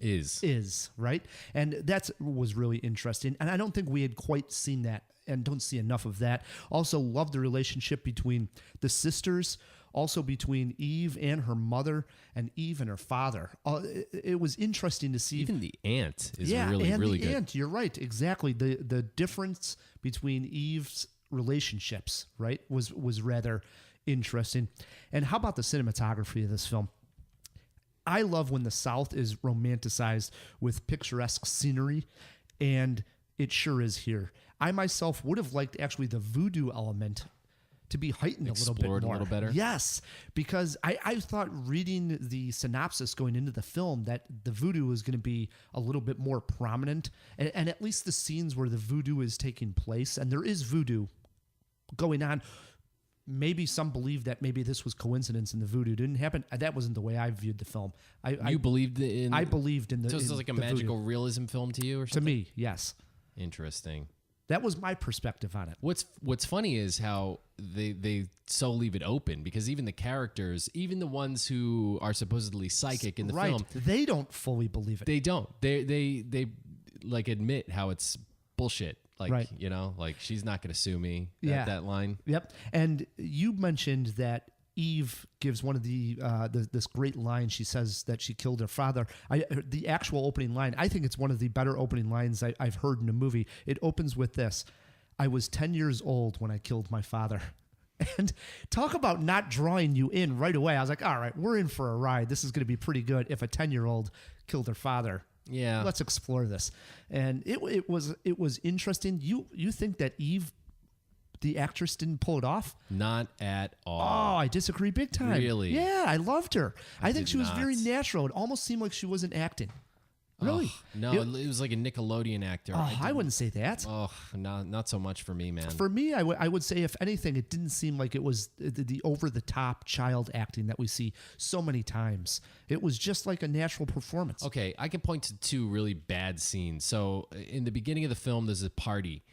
[SPEAKER 1] is
[SPEAKER 3] right? And that was really interesting. And I don't think we had quite seen that and don't see enough of that. Also love the relationship between the sisters, also between Eve and her mother and Eve and her father. It was interesting to see.
[SPEAKER 1] Even the aunt is
[SPEAKER 3] and
[SPEAKER 1] really
[SPEAKER 3] the
[SPEAKER 1] good.
[SPEAKER 3] Aunt, you're right. Exactly. The difference between Eve's relationships, right, was rather interesting. And how about the cinematography of this film? I love when the South is romanticized with picturesque scenery, and it sure is here. I myself would have liked actually the voodoo element to be heightened
[SPEAKER 1] Explored
[SPEAKER 3] a little bit more.
[SPEAKER 1] a little better.
[SPEAKER 3] Yes, because I thought reading the synopsis going into the film that the voodoo was going to be a little bit more prominent, and at least the scenes where the voodoo is taking place, and there is voodoo going on. Maybe some believe that maybe this was coincidence and the voodoo didn't happen. That wasn't the way I viewed the film.
[SPEAKER 1] You believed in?
[SPEAKER 3] I believed in the.
[SPEAKER 1] So this is like a magical realism film to you, or something?
[SPEAKER 3] To me, yes.
[SPEAKER 1] Interesting.
[SPEAKER 3] That was my perspective on it.
[SPEAKER 1] What's funny is how they so leave it open, because even the characters, even the ones who are supposedly psychic in the film,
[SPEAKER 3] they don't fully believe it.
[SPEAKER 1] They don't. They like admit how it's bullshit. Like, you know, like she's not going to sue me. That line.
[SPEAKER 3] Yep. And you mentioned that Eve gives one of this great line. She says that she killed her father. The actual opening line, I think it's one of the better opening lines I've heard in a movie. It opens with this: "I was 10 years old when I killed my father." And talk about not drawing you in right away. I was like, all right, we're in for a ride. This is going to be pretty good if a 10-year-old killed her father.
[SPEAKER 1] Yeah,
[SPEAKER 3] let's explore this. And it was interesting. You think that Eve, the actress, didn't pull it off?
[SPEAKER 1] Not at all.
[SPEAKER 3] Oh, I disagree big time.
[SPEAKER 1] Really?
[SPEAKER 3] Yeah, I loved her. I think she was very natural. It almost seemed like she wasn't acting. Really?
[SPEAKER 1] No, it was like a Nickelodeon actor.
[SPEAKER 3] I wouldn't say that.
[SPEAKER 1] Oh, not so much for me, man.
[SPEAKER 3] For me, I would say, if anything, it didn't seem like it was the over-the-top child acting that we see so many times. It was just like a natural performance.
[SPEAKER 1] Okay, I can point to two really bad scenes. So in the beginning of the film, there's a party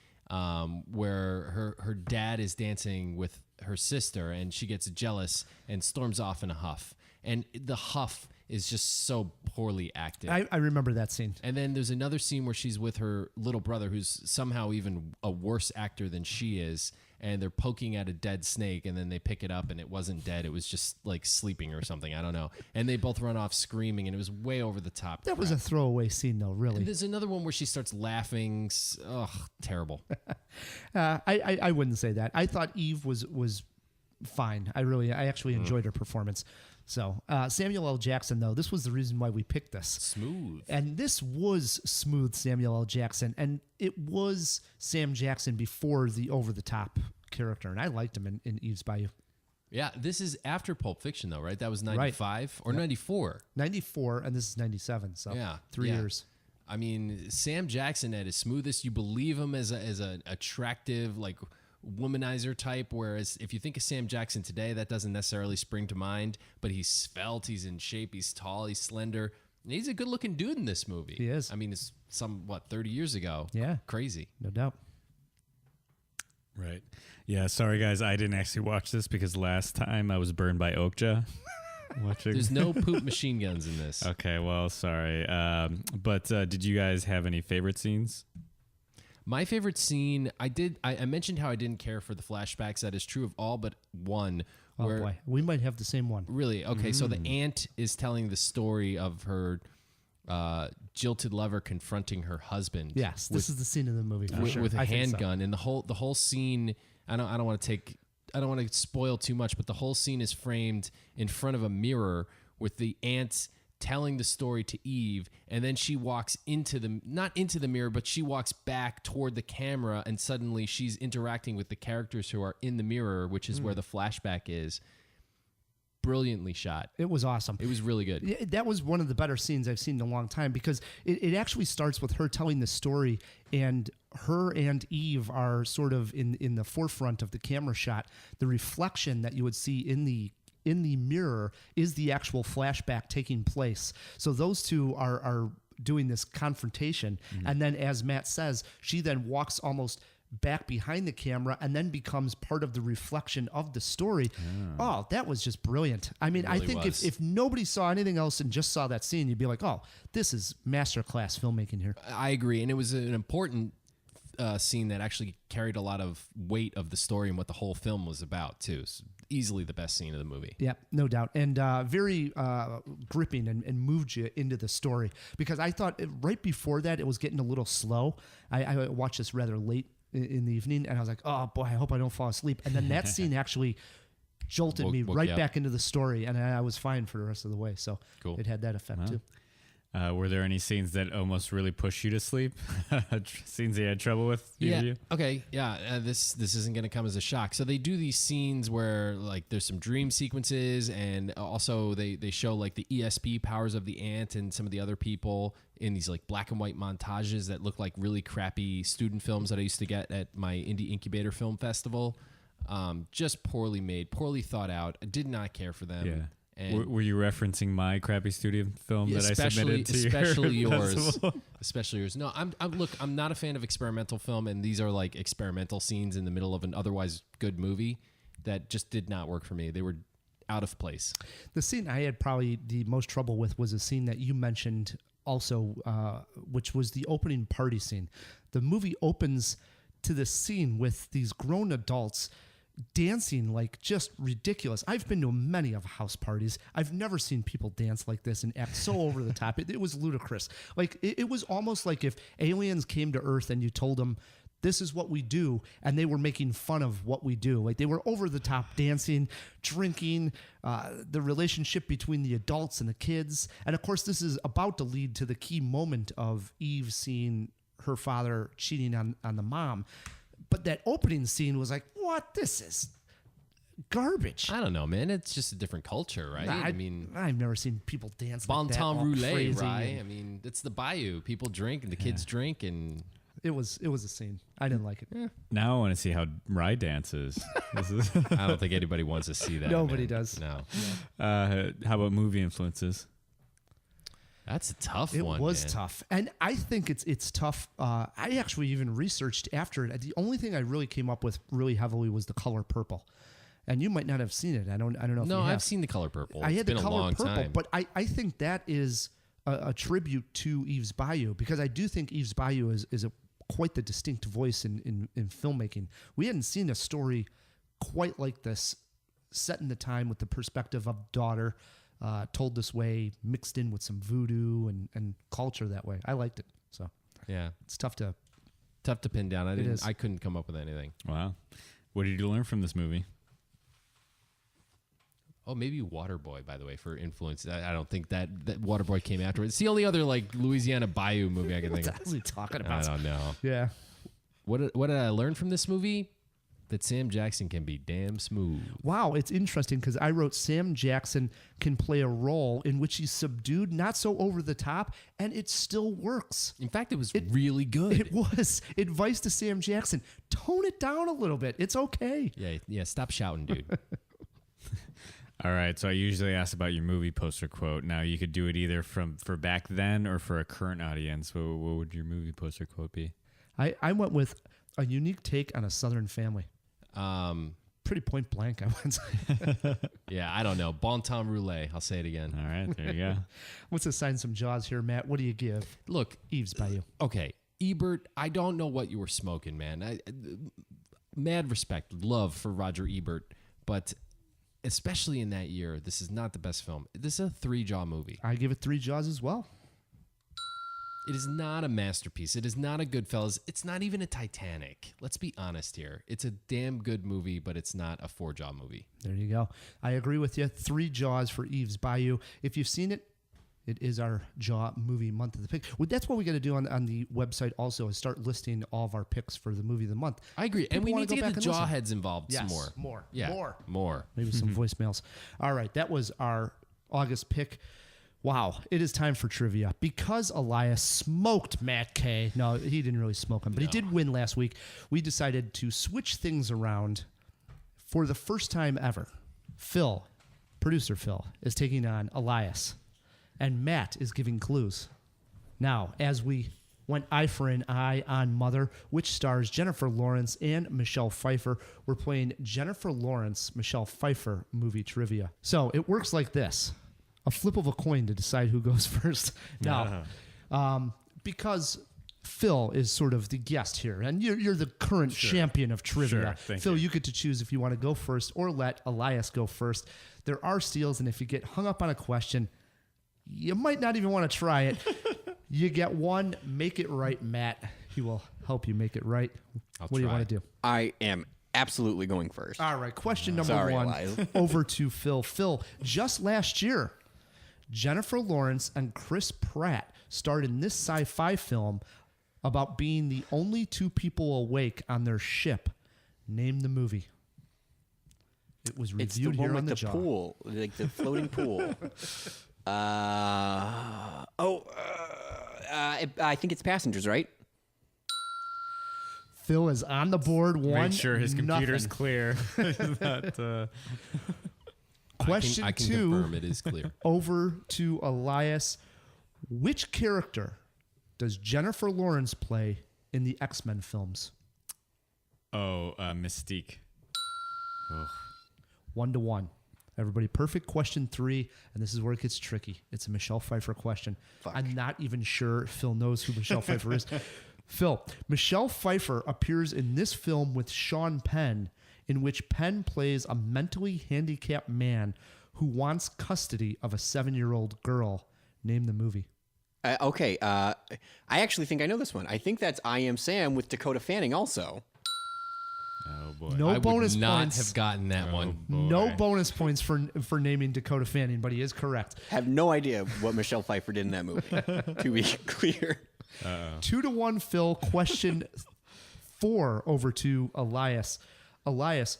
[SPEAKER 1] where her dad is dancing with her sister, and she gets jealous and storms off in a huff. And the huff is just so poorly acted.
[SPEAKER 3] I remember that scene.
[SPEAKER 1] And then there's another scene where she's with her little brother, who's somehow even a worse actor than she is, and they're poking at a dead snake, and then they pick it up, and it wasn't dead. It was just like sleeping or something. I don't know. And they both run off screaming, and it was way over the top.
[SPEAKER 3] That was a throwaway scene, though, really.
[SPEAKER 1] And there's another one where she starts laughing. Ugh, terrible.
[SPEAKER 3] I wouldn't say that. I thought Eve was fine. I actually enjoyed her performance. So Samuel L. Jackson, though, this was the reason why we picked this.
[SPEAKER 1] Smooth.
[SPEAKER 3] And this was smooth Samuel L. Jackson. And it was Sam Jackson before the over-the-top character. And I liked him in Eve's Bayou.
[SPEAKER 1] Yeah, this is after Pulp Fiction, though, right? That was 95 or 94?
[SPEAKER 3] 94, and this is 97. So
[SPEAKER 1] yeah,
[SPEAKER 3] 3 years.
[SPEAKER 1] I mean, Sam Jackson at his smoothest, you believe him as an attractive, like, womanizer type, whereas if you think of Sam Jackson today, that doesn't necessarily spring to mind, but he's svelte, he's in shape, he's tall, he's slender, and he's a good looking dude in this movie.
[SPEAKER 3] He is.
[SPEAKER 1] I mean, it's 30 years ago.
[SPEAKER 3] Yeah.
[SPEAKER 1] Crazy.
[SPEAKER 3] No doubt.
[SPEAKER 2] Right. Yeah, sorry guys, I didn't actually watch this because last time I was burned by Okja. Watching.
[SPEAKER 1] There's no poop machine guns in this.
[SPEAKER 2] Okay, well, sorry. But did you guys have any favorite scenes?
[SPEAKER 1] My favorite scene, I mentioned how I didn't care for the flashbacks. That is true of all but one.
[SPEAKER 3] Oh boy, we might have the same one.
[SPEAKER 1] Really? Okay, so the aunt is telling the story of her jilted lover confronting her husband.
[SPEAKER 3] Yes, this is the scene in the movie for sure.
[SPEAKER 1] With a handgun, and the whole scene. I don't want to spoil too much, but the whole scene is framed in front of a mirror with the aunt telling the story to Eve, and then she walks not into the mirror, but she walks back toward the camera, and suddenly she's interacting with the characters who are in the mirror, which is where the flashback is. Brilliantly shot.
[SPEAKER 3] It was awesome.
[SPEAKER 1] It was really good.
[SPEAKER 3] Yeah, that was one of the better scenes I've seen in a long time, because it actually starts with her telling the story, and her and Eve are sort of in the forefront of the camera shot. The reflection that you would see in the mirror is the actual flashback taking place. So those two are doing this confrontation. And then, as Matt says, she then walks almost back behind the camera and then becomes part of the reflection of the story. Oh, that was just brilliant. I mean, I think if nobody saw anything else and just saw that scene, you'd be like, oh, this is masterclass filmmaking here.
[SPEAKER 1] I agree. And it was an important scene that actually carried a lot of weight of the story and what the whole film was about, too. It's easily the best scene of the movie.
[SPEAKER 3] Yeah, no doubt. And very gripping and moved you into the story. Because I thought right before that, it was getting a little slow. I watched this rather late in the evening, and I was like, oh, boy, I hope I don't fall asleep. And then that scene actually jolted me right back into the story, and I was fine for the rest of the way. So it had that effect, too.
[SPEAKER 2] Were there any scenes that almost really pushed you to sleep? Scenes you had trouble with?
[SPEAKER 1] Yeah. Okay. Yeah. This isn't going to come as a shock. So they do these scenes where like there's some dream sequences, and also they show like the ESP powers of the ant and some of the other people in these like black and white montages that look like really crappy student films that I used to get at my Indie Incubator Film Festival. Just poorly made, poorly thought out. I did not care for them.
[SPEAKER 2] Yeah.
[SPEAKER 1] And
[SPEAKER 2] were you referencing my crappy studio film that I submitted to
[SPEAKER 1] especially
[SPEAKER 2] your
[SPEAKER 1] yours,
[SPEAKER 2] festival?
[SPEAKER 1] especially yours? No, I'm not a fan of experimental film, and these are like experimental scenes in the middle of an otherwise good movie that just did not work for me. They were out of place.
[SPEAKER 3] The scene I had probably the most trouble with was a scene that you mentioned also, which was the opening party scene. The movie opens to this scene with these grown adults dancing like just ridiculous. I've been to many of house parties. I've never seen people dance like this and act so over the top. It was ludicrous. Like it was almost like if aliens came to Earth and you told them this is what we do, and they were making fun of what we do. Like they were over the top dancing, drinking, the relationship between the adults and the kids. And of course, this is about to lead to the key moment of Eve seeing her father cheating on the mom. But that opening scene was like, what? This is garbage.
[SPEAKER 1] I don't know, man. It's just a different culture, right?
[SPEAKER 3] Nah,
[SPEAKER 1] I mean,
[SPEAKER 3] I've never seen people dance
[SPEAKER 1] bon
[SPEAKER 3] like that.
[SPEAKER 1] temps
[SPEAKER 3] all
[SPEAKER 1] roulette,
[SPEAKER 3] crazy
[SPEAKER 1] right?
[SPEAKER 3] and-
[SPEAKER 1] I mean, it's the Bayou. People drink and the kids drink, and
[SPEAKER 3] It was a scene. I didn't like it.
[SPEAKER 2] Now I want to see how Rye dances.
[SPEAKER 1] I don't think anybody wants to see that.
[SPEAKER 3] Nobody
[SPEAKER 1] man.
[SPEAKER 3] does.
[SPEAKER 1] No.
[SPEAKER 2] How about movie influences?
[SPEAKER 1] That's a tough
[SPEAKER 3] It
[SPEAKER 1] one.
[SPEAKER 3] was
[SPEAKER 1] man.
[SPEAKER 3] tough, and I think it's tough. I actually even researched after it. The only thing I really came up with really heavily was the color purple, and you might not have seen it. I don't know. If
[SPEAKER 1] No,
[SPEAKER 3] you have.
[SPEAKER 1] I've seen the color purple.
[SPEAKER 3] I
[SPEAKER 1] It's
[SPEAKER 3] had
[SPEAKER 1] been
[SPEAKER 3] the
[SPEAKER 1] a
[SPEAKER 3] color
[SPEAKER 1] long
[SPEAKER 3] purple,
[SPEAKER 1] time.
[SPEAKER 3] but I think that is a tribute to Eve's Bayou, because I do think Eve's Bayou is quite the distinct voice in filmmaking. We hadn't seen a story quite like this set in the time with the perspective of daughter. Told this way, mixed in with some voodoo and culture that way. I liked it. So
[SPEAKER 1] yeah,
[SPEAKER 3] it's tough to
[SPEAKER 1] pin down.
[SPEAKER 3] is.
[SPEAKER 1] I couldn't come up with anything.
[SPEAKER 2] Wow. What did you learn from this movie?
[SPEAKER 1] Oh, maybe Waterboy, by the way, for influence. I don't think that Waterboy came after it. It's the only other like Louisiana Bayou movie I can think of.
[SPEAKER 3] What are we talking
[SPEAKER 1] I
[SPEAKER 3] about?
[SPEAKER 1] don't know.
[SPEAKER 3] Yeah.
[SPEAKER 1] What did I learn from this movie? That Sam Jackson can be damn smooth.
[SPEAKER 3] Wow, it's interesting because I wrote Sam Jackson can play a role in which he's subdued, not so over the top, and it still works.
[SPEAKER 1] In fact, it was really good.
[SPEAKER 3] It was. Advice to Sam Jackson, tone it down a little bit. It's okay.
[SPEAKER 1] Yeah, stop shouting, dude.
[SPEAKER 2] All right, so I usually ask about your movie poster quote. Now you could do it either for back then or for a current audience. What would your movie poster quote be?
[SPEAKER 3] I went with a unique take on a Southern family. Pretty point blank, I went.
[SPEAKER 1] Yeah, I don't know. Bon temps roulette. I'll say it again.
[SPEAKER 2] All right, there you go.
[SPEAKER 3] Let's assign some jaws here, Matt. What do you give?
[SPEAKER 1] Look,
[SPEAKER 3] Eve's Bayou.
[SPEAKER 1] Okay, Ebert, I don't know what you were smoking, man. Mad respect, love for Roger Ebert, but especially in that year, this is not the best film. This is a 3-jaw movie.
[SPEAKER 3] I give it 3 jaws as well.
[SPEAKER 1] It is not a masterpiece. It is not a Goodfellas. It's not even a Titanic. Let's be honest here. It's a damn good movie, but it's not a 4-jaw movie.
[SPEAKER 3] There you go. I agree with you. 3 jaws for Eve's Bayou. If you've seen it, it is our Jaw movie month of the pick. Well, that's what we got to do on the website also, is start listing all of our picks for the movie of the month.
[SPEAKER 1] I agree.
[SPEAKER 3] People
[SPEAKER 1] And we
[SPEAKER 3] wanna
[SPEAKER 1] need to
[SPEAKER 3] go
[SPEAKER 1] get
[SPEAKER 3] back
[SPEAKER 1] the
[SPEAKER 3] and listen.
[SPEAKER 1] jaw heads involved some
[SPEAKER 3] Yes,
[SPEAKER 1] more.
[SPEAKER 3] more.
[SPEAKER 1] Yeah, more.
[SPEAKER 3] Maybe some voicemails. All right, that was our August pick. Wow, it is time for trivia. Because Elias smoked Matt Kay. No, he didn't really smoke him, but he did win last week. We decided to switch things around for the first time ever. Pfil, producer Pfil, is taking on Elias, and Matt is giving clues. Now, as we went eye for an eye on Mother, which stars Jennifer Lawrence and Michelle Pfeiffer. We're playing Jennifer Lawrence, Michelle Pfeiffer movie trivia. So it works like this. A flip of a coin to decide who goes first. Now, because Phil is sort of the guest here, and you're the current champion of trivia. Phil, you get to choose if you want to go first or let Elias go first. There are steals, and if you get hung up on a question, you might not even want to try it. You get one. Make it right, Matt. He will help you make it right. What do you want to do?
[SPEAKER 5] I am absolutely going first.
[SPEAKER 3] All right. Question number one. Over to Phil. Phil, just last year, Jennifer Lawrence and Chris Pratt starred in this sci-fi film about being the only two people awake on their ship. Name the movie. It was reviewed here on the Jaw.
[SPEAKER 5] Pool, like the floating pool. I think it's Passengers, right?
[SPEAKER 3] Phil is on the board.
[SPEAKER 2] Make sure his computer's clear.
[SPEAKER 3] Question
[SPEAKER 1] I can
[SPEAKER 3] two.
[SPEAKER 1] confirm it is clear.
[SPEAKER 3] Over to Elias. Which character does Jennifer Lawrence play in the X-Men films?
[SPEAKER 2] Mystique. Ugh.
[SPEAKER 3] 1-1. Everybody, perfect. Question 3, and this is where it gets tricky. It's a Michelle Pfeiffer question. I'm not even sure Phil knows who Michelle Pfeiffer is. Phil, Michelle Pfeiffer appears in this film with Sean Penn, in which Penn plays a mentally handicapped man who wants custody of a 7-year-old girl. Name the movie.
[SPEAKER 5] Okay. I actually think I know this one. I think that's I Am Sam with Dakota Fanning also.
[SPEAKER 2] Oh boy!
[SPEAKER 3] No bonus
[SPEAKER 1] would not
[SPEAKER 3] points.
[SPEAKER 1] have gotten that one.
[SPEAKER 3] No bonus points for naming Dakota Fanning, but he is correct.
[SPEAKER 5] Have no idea what Michelle Pfeiffer did in that movie. To be clear.
[SPEAKER 3] 2-1, Phil. Question 4 over to Elias. Elias,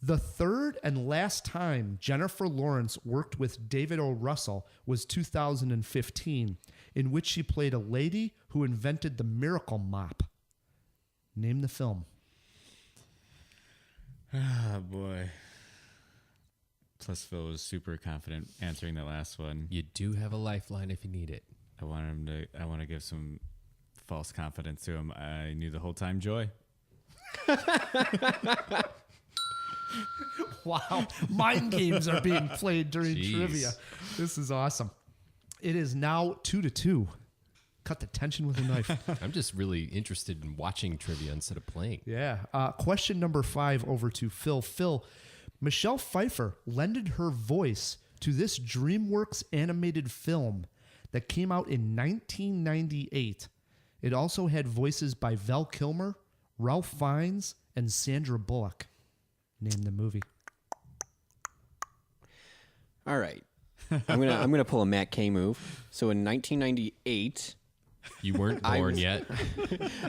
[SPEAKER 3] the third and last time Jennifer Lawrence worked with David O. Russell was 2015, in which she played a lady who invented the miracle mop. Name the film.
[SPEAKER 2] Oh, boy. Plus, Phil was super confident answering the last one.
[SPEAKER 1] You do have a lifeline if you need it.
[SPEAKER 2] I want to give some false confidence to him. I knew the whole time, Joy.
[SPEAKER 3] Wow. Mind games are being played during trivia. This is awesome. It is now 2-2. Cut the tension with a knife.
[SPEAKER 1] I'm just really interested in watching trivia instead of playing.
[SPEAKER 3] Yeah. Question number 5 over to Phil. Phil, Michelle Pfeiffer lended her voice to this DreamWorks animated film that came out in 1998. It also had voices by Val Kilmer, Ralph Fiennes, and Sandra Bullock. Name the movie.
[SPEAKER 5] All right. I'm gonna pull a Matt K move. So in 1998,
[SPEAKER 1] you weren't born yet.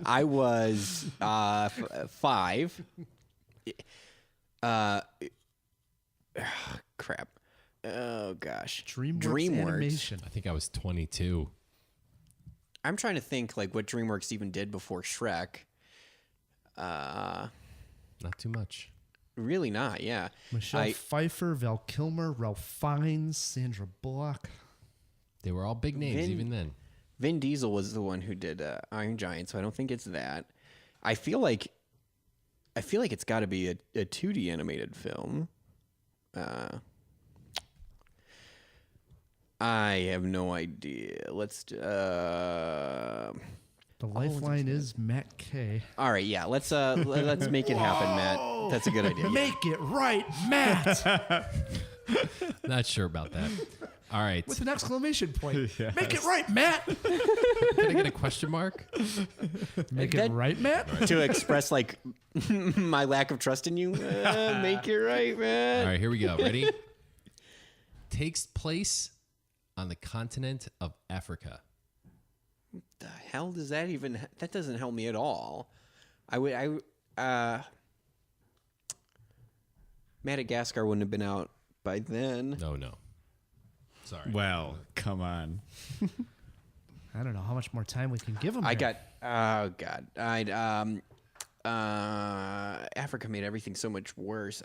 [SPEAKER 5] I was 5. Crap. Oh gosh.
[SPEAKER 3] DreamWorks Animation.
[SPEAKER 1] I think I was 22.
[SPEAKER 5] I'm trying to think like what DreamWorks even did before Shrek.
[SPEAKER 1] Not too much.
[SPEAKER 5] Really not, yeah.
[SPEAKER 3] Michelle Pfeiffer, Val Kilmer, Ralph Fiennes, Sandra Bullock.
[SPEAKER 1] They were all big names even then.
[SPEAKER 5] Vin Diesel was the one who did Iron Giant, so I don't think it's that. I feel like it's got to be a 2D animated film. I have no idea. Let's
[SPEAKER 3] the lifeline is Matt K.
[SPEAKER 5] All right, yeah. Let's make it happen, Matt. That's a good idea.
[SPEAKER 3] Make it right, Matt.
[SPEAKER 1] Not sure about that. All right.
[SPEAKER 3] With an exclamation point. Yes. Make it right, Matt.
[SPEAKER 1] Can I get a question mark?
[SPEAKER 3] Make it right, Matt?
[SPEAKER 5] To express like my lack of trust in you. Make it right, Matt.
[SPEAKER 1] All right, here we go. Ready? Takes place on the continent of Africa.
[SPEAKER 5] What the hell does that even... That doesn't help me at all. Madagascar wouldn't have been out by then.
[SPEAKER 1] No. Sorry.
[SPEAKER 2] Well, come on.
[SPEAKER 3] I don't know how much more time we can give him.
[SPEAKER 5] Oh, God. Africa made everything so much worse.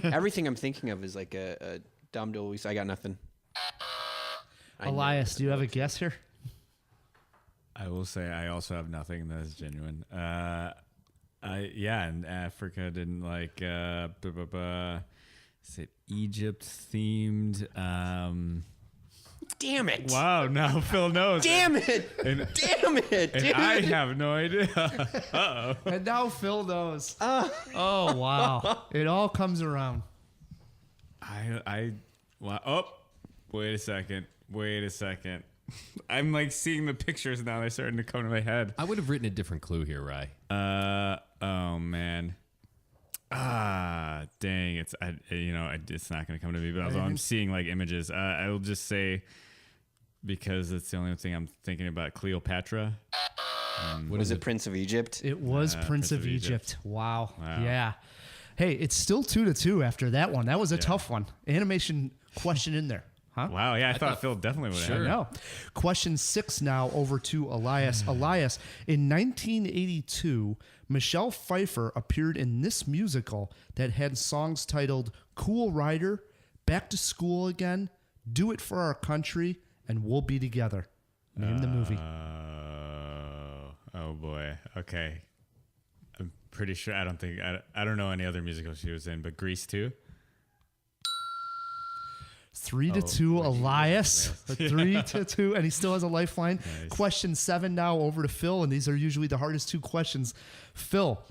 [SPEAKER 5] Everything I'm thinking of is like a dumb Luis. I got nothing.
[SPEAKER 3] Elias, do you have a guess here?
[SPEAKER 2] I will say I also have nothing that is genuine. And Africa didn't like is it Egypt themed?
[SPEAKER 5] Damn it!
[SPEAKER 2] Wow, now Phil knows.
[SPEAKER 5] Damn it! Damn it!
[SPEAKER 2] And I have no idea. Uh-oh.
[SPEAKER 3] And now Phil knows. Oh wow! It all comes around.
[SPEAKER 2] Wait a second. I'm like seeing the pictures now. They're starting to come to my head.
[SPEAKER 1] I would have written a different clue here, Rye.
[SPEAKER 2] Oh man. Dang. It's not going to come to me. But although I'm seeing like images, I will just say, because it's the only thing I'm thinking about, Cleopatra.
[SPEAKER 5] What is it? Prince of Egypt.
[SPEAKER 3] It was Prince of Egypt. Wow. Yeah. Hey, it's still 2-2 after that one. That was a tough one. Animation question in there. Huh?
[SPEAKER 2] Wow, yeah, I thought Phil definitely would have.
[SPEAKER 3] Sure. No. Question 6 now over to Elias. Elias, in 1982, Michelle Pfeiffer appeared in this musical that had songs titled Cool Rider, Back to School Again, Do It for Our Country, and We'll Be Together. Name the movie.
[SPEAKER 2] Oh boy. Okay. I'm pretty sure. I don't know any other musicals she was in, but Grease 2.
[SPEAKER 3] 3-2, Elias. 3-2, and he still has a lifeline.
[SPEAKER 2] Nice.
[SPEAKER 3] Question 7 now over to Phil, and these are usually the hardest 2 questions. Phil,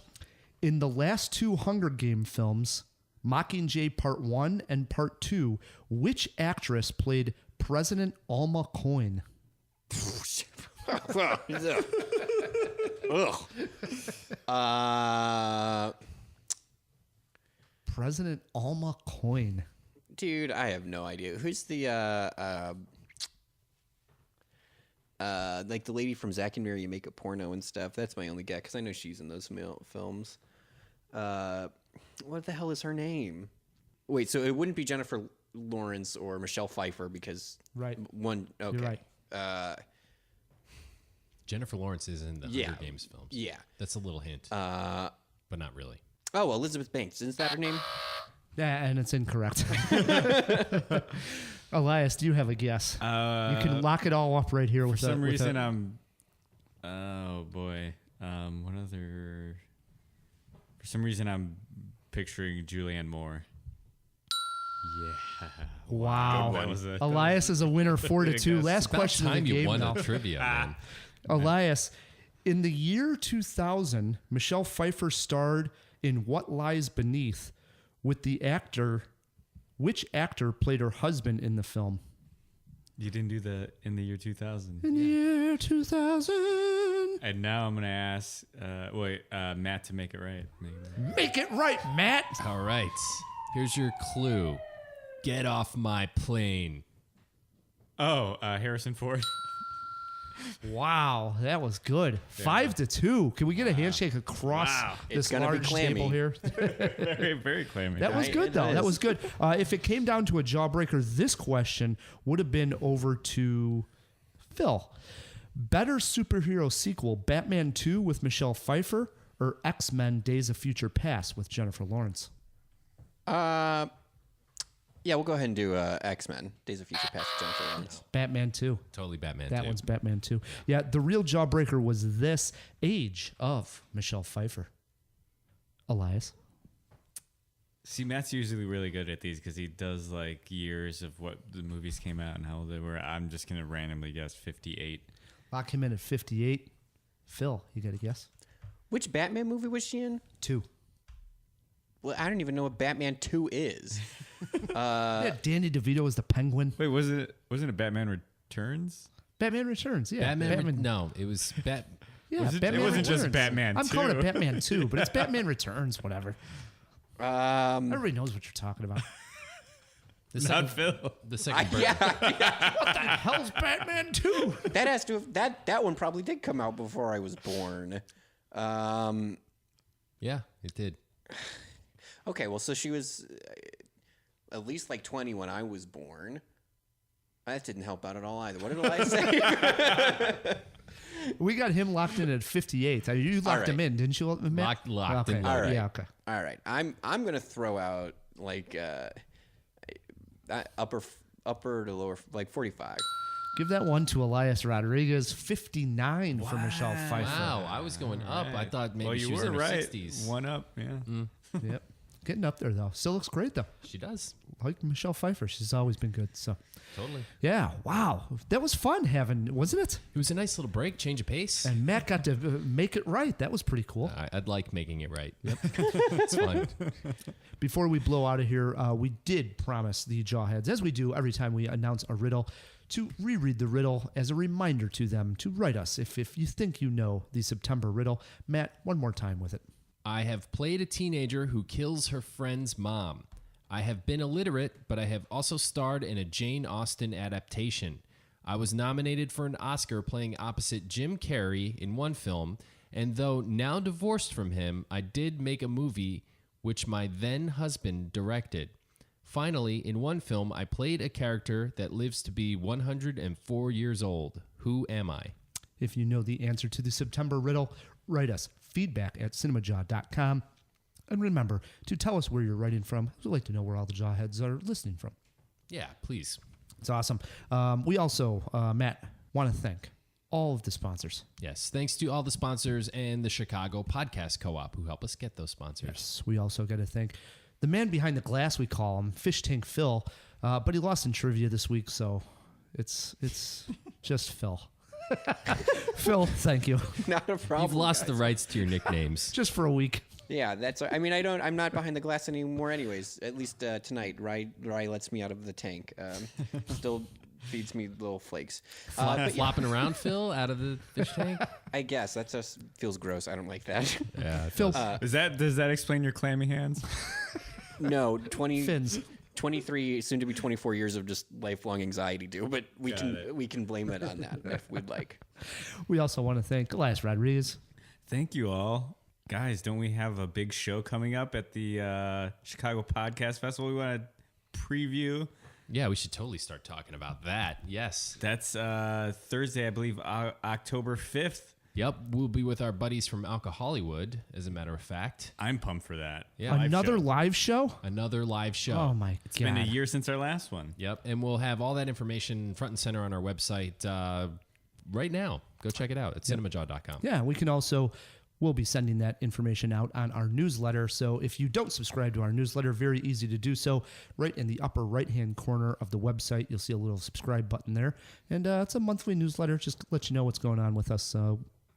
[SPEAKER 3] in the last 2 Hunger Game films, Mockingjay Part 1 and Part 2, which actress played President Alma Coin? President Alma Coin.
[SPEAKER 5] Dude, I have no idea. Who's the like the lady from Zack and Mary Make a Porno and stuff? That's my only guess because I know she's in those films. What the hell is her name? Wait, so it wouldn't be Jennifer Lawrence or Michelle Pfeiffer because one. Okay,
[SPEAKER 3] you're right.
[SPEAKER 1] Jennifer Lawrence is in the Hunger Games films.
[SPEAKER 5] Yeah,
[SPEAKER 1] that's a little hint, but not really.
[SPEAKER 5] Oh, Elizabeth Banks, isn't that her name?
[SPEAKER 3] Yeah, and it's incorrect. Elias, do you have a guess? You can lock it all up right here.
[SPEAKER 2] For some reason, I'm. Oh boy. What other? For some reason, I'm picturing Julianne Moore. Yeah.
[SPEAKER 3] Wow. Elias is a winner, 4-2. Last question of the game.
[SPEAKER 1] You won a trivia, man.
[SPEAKER 3] Elias, in the year 2000, Michelle Pfeiffer starred in What Lies Beneath with the actor. Which actor played her husband in the film?
[SPEAKER 2] You didn't do the in the year 2000.
[SPEAKER 3] In the year 2000.
[SPEAKER 2] And now I'm going to ask, Matt to make it right.
[SPEAKER 3] Make it right, Matt.
[SPEAKER 1] All right. Here's your clue. Get off my plane.
[SPEAKER 2] Oh, Harrison Ford.
[SPEAKER 3] Wow, that was good. 5-2. Can we get a handshake across this large table here?
[SPEAKER 2] Very, very clammy.
[SPEAKER 3] That was good, though. That was good. If it came down to a jawbreaker, this question would have been over to Phil. Better superhero sequel, Batman 2 with Michelle Pfeiffer or X-Men Days of Future Past with Jennifer Lawrence?
[SPEAKER 5] Yeah, we'll go ahead and do X-Men Days of Future Past with Jennifer Lawrence.
[SPEAKER 3] Batman 2.
[SPEAKER 1] Totally Batman 2.
[SPEAKER 3] That one's Batman 2. Yeah, the real jawbreaker was this age of Michelle Pfeiffer. Elias?
[SPEAKER 2] See, Matt's usually really good at these because he does like years of what the movies came out and how old they were. I'm just going to randomly guess 58.
[SPEAKER 3] Lock him in at 58. Phil, you got a guess?
[SPEAKER 5] Which Batman movie was she in?
[SPEAKER 3] 2.
[SPEAKER 5] Well, I don't even know what Batman 2 is.
[SPEAKER 3] Yeah, Danny DeVito as the Penguin.
[SPEAKER 2] Wait, wasn't it Batman Returns?
[SPEAKER 3] Batman Returns, yeah.
[SPEAKER 1] Batman. No, it was Bat.
[SPEAKER 3] Yeah,
[SPEAKER 2] it
[SPEAKER 3] Batman
[SPEAKER 2] wasn't
[SPEAKER 3] Returns.
[SPEAKER 2] just Batman 2.
[SPEAKER 3] I'm calling it Batman 2, but it's Batman Returns, whatever. Everybody knows what you're talking about.
[SPEAKER 2] Not Phil.
[SPEAKER 1] The second
[SPEAKER 5] yeah.
[SPEAKER 3] What the hell's Batman 2?
[SPEAKER 5] That has to have, that one probably did come out before I was born.
[SPEAKER 1] Yeah, it did.
[SPEAKER 5] Okay, well, so she was at least like 20 when I was born. That didn't help out at all either. What did I say?
[SPEAKER 3] We got him locked in at 58. You locked him in, didn't you, Matt?
[SPEAKER 1] Locked
[SPEAKER 3] okay.
[SPEAKER 1] in.
[SPEAKER 5] All right.
[SPEAKER 3] Yeah, okay.
[SPEAKER 5] All right. I'm going to throw out like upper to lower, like 45.
[SPEAKER 3] Give that one to Elias Rodriguez. 59 for Michelle Pfeiffer.
[SPEAKER 1] Wow, I was going up. I thought maybe she
[SPEAKER 2] you
[SPEAKER 1] was
[SPEAKER 2] were
[SPEAKER 1] in her
[SPEAKER 2] right.
[SPEAKER 1] 60s.
[SPEAKER 2] One up, yeah.
[SPEAKER 3] Yep. Getting up there, though. Still looks great, though.
[SPEAKER 1] She does.
[SPEAKER 3] Like Michelle Pfeiffer. She's always been good. So,
[SPEAKER 1] Totally.
[SPEAKER 3] yeah. Wow. That was fun having, wasn't it?
[SPEAKER 1] It was a nice little break, change of pace.
[SPEAKER 3] And Matt got to make it right. That was pretty cool.
[SPEAKER 1] I'd like making it right. Yep. It's fun.
[SPEAKER 3] Before we blow out of here, we did promise the Jawheads, as we do every time we announce a riddle, to reread the riddle as a reminder to them to write us if you think you know the September riddle. Matt, one more time with it.
[SPEAKER 1] I have played a teenager who kills her friend's mom. I have been illiterate, but I have also starred in a Jane Austen adaptation. I was nominated for an Oscar playing opposite Jim Carrey in one film, and though now divorced from him, I did make a movie which my then husband directed. Finally, in one film, I played a character that lives to be 104 years old. Who am I?
[SPEAKER 3] If you know the answer to the September riddle, write us feedback@cinemajaw.com. And remember to tell us where you're writing from. We'd like to know where all the Jawheads are listening from.
[SPEAKER 1] Yeah, please.
[SPEAKER 3] It's awesome. We also, Matt, want to thank all of the sponsors.
[SPEAKER 1] Yes, thanks to all the sponsors and the Chicago Podcast Co-op who help us get those sponsors.
[SPEAKER 3] Yes, we also got to thank the man behind the glass, we call him, Fish Tank Phil. But he lost in trivia this week, so it's just Phil. Phil, thank you.
[SPEAKER 5] Not a problem.
[SPEAKER 1] You've lost
[SPEAKER 5] guys.
[SPEAKER 1] the rights to your nicknames.
[SPEAKER 3] Just for a week.
[SPEAKER 5] Yeah, that's. I mean, I'm not behind the glass anymore, anyways. At least tonight, Rye lets me out of the tank. Still feeds me little flakes.
[SPEAKER 1] Flopping around, Phil, out of the fish tank.
[SPEAKER 5] I guess that just feels gross. I don't like that.
[SPEAKER 1] Yeah,
[SPEAKER 3] Phil.
[SPEAKER 2] Does that explain your clammy hands?
[SPEAKER 5] No, 20
[SPEAKER 3] Fins.
[SPEAKER 5] 23, soon to be 24 years of just lifelong anxiety do, but we can blame it on that if we'd like.
[SPEAKER 3] We also want to thank Elias Rodriguez.
[SPEAKER 2] Thank you all. Guys, don't we have a big show coming up at the Chicago Podcast Festival we want to preview?
[SPEAKER 1] Yeah, we should totally start talking about that. Yes.
[SPEAKER 2] That's Thursday, I believe, October 5th.
[SPEAKER 1] Yep, we'll be with our buddies from Alka Hollywood, as a matter of fact.
[SPEAKER 2] I'm pumped for that.
[SPEAKER 1] Yeah,
[SPEAKER 3] Another live show?
[SPEAKER 1] Another live show.
[SPEAKER 3] Oh, my God.
[SPEAKER 2] It's been a year since our last one.
[SPEAKER 1] Yep, and we'll have all that information front and center on our website right now. Go check it out at cinemajaw.com.
[SPEAKER 3] Yeah, we'll be sending that information out on our newsletter. So if you don't subscribe to our newsletter, very easy to do so. Right in the upper right-hand corner of the website, you'll see a little subscribe button there. And it's a monthly newsletter. Just to let you know what's going on with us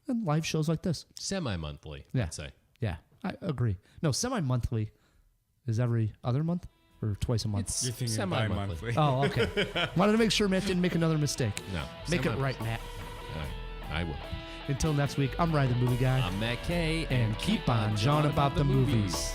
[SPEAKER 3] and live shows like this.
[SPEAKER 1] Semi-monthly,
[SPEAKER 3] Yeah.
[SPEAKER 1] I'd say.
[SPEAKER 3] Yeah, I agree. No, semi-monthly is every other month or twice a month?
[SPEAKER 2] You're thinking
[SPEAKER 1] semi-monthly.
[SPEAKER 2] bi-monthly.
[SPEAKER 3] Oh, okay. Wanted to make sure Matt didn't make another mistake.
[SPEAKER 1] No.
[SPEAKER 3] Make it
[SPEAKER 1] semi-monthly.
[SPEAKER 3] right, Matt.
[SPEAKER 1] I will.
[SPEAKER 3] Until next week, I'm Ryan the Movie Guy.
[SPEAKER 1] I'm Matt Kay.
[SPEAKER 3] And keep on jawing about the movies.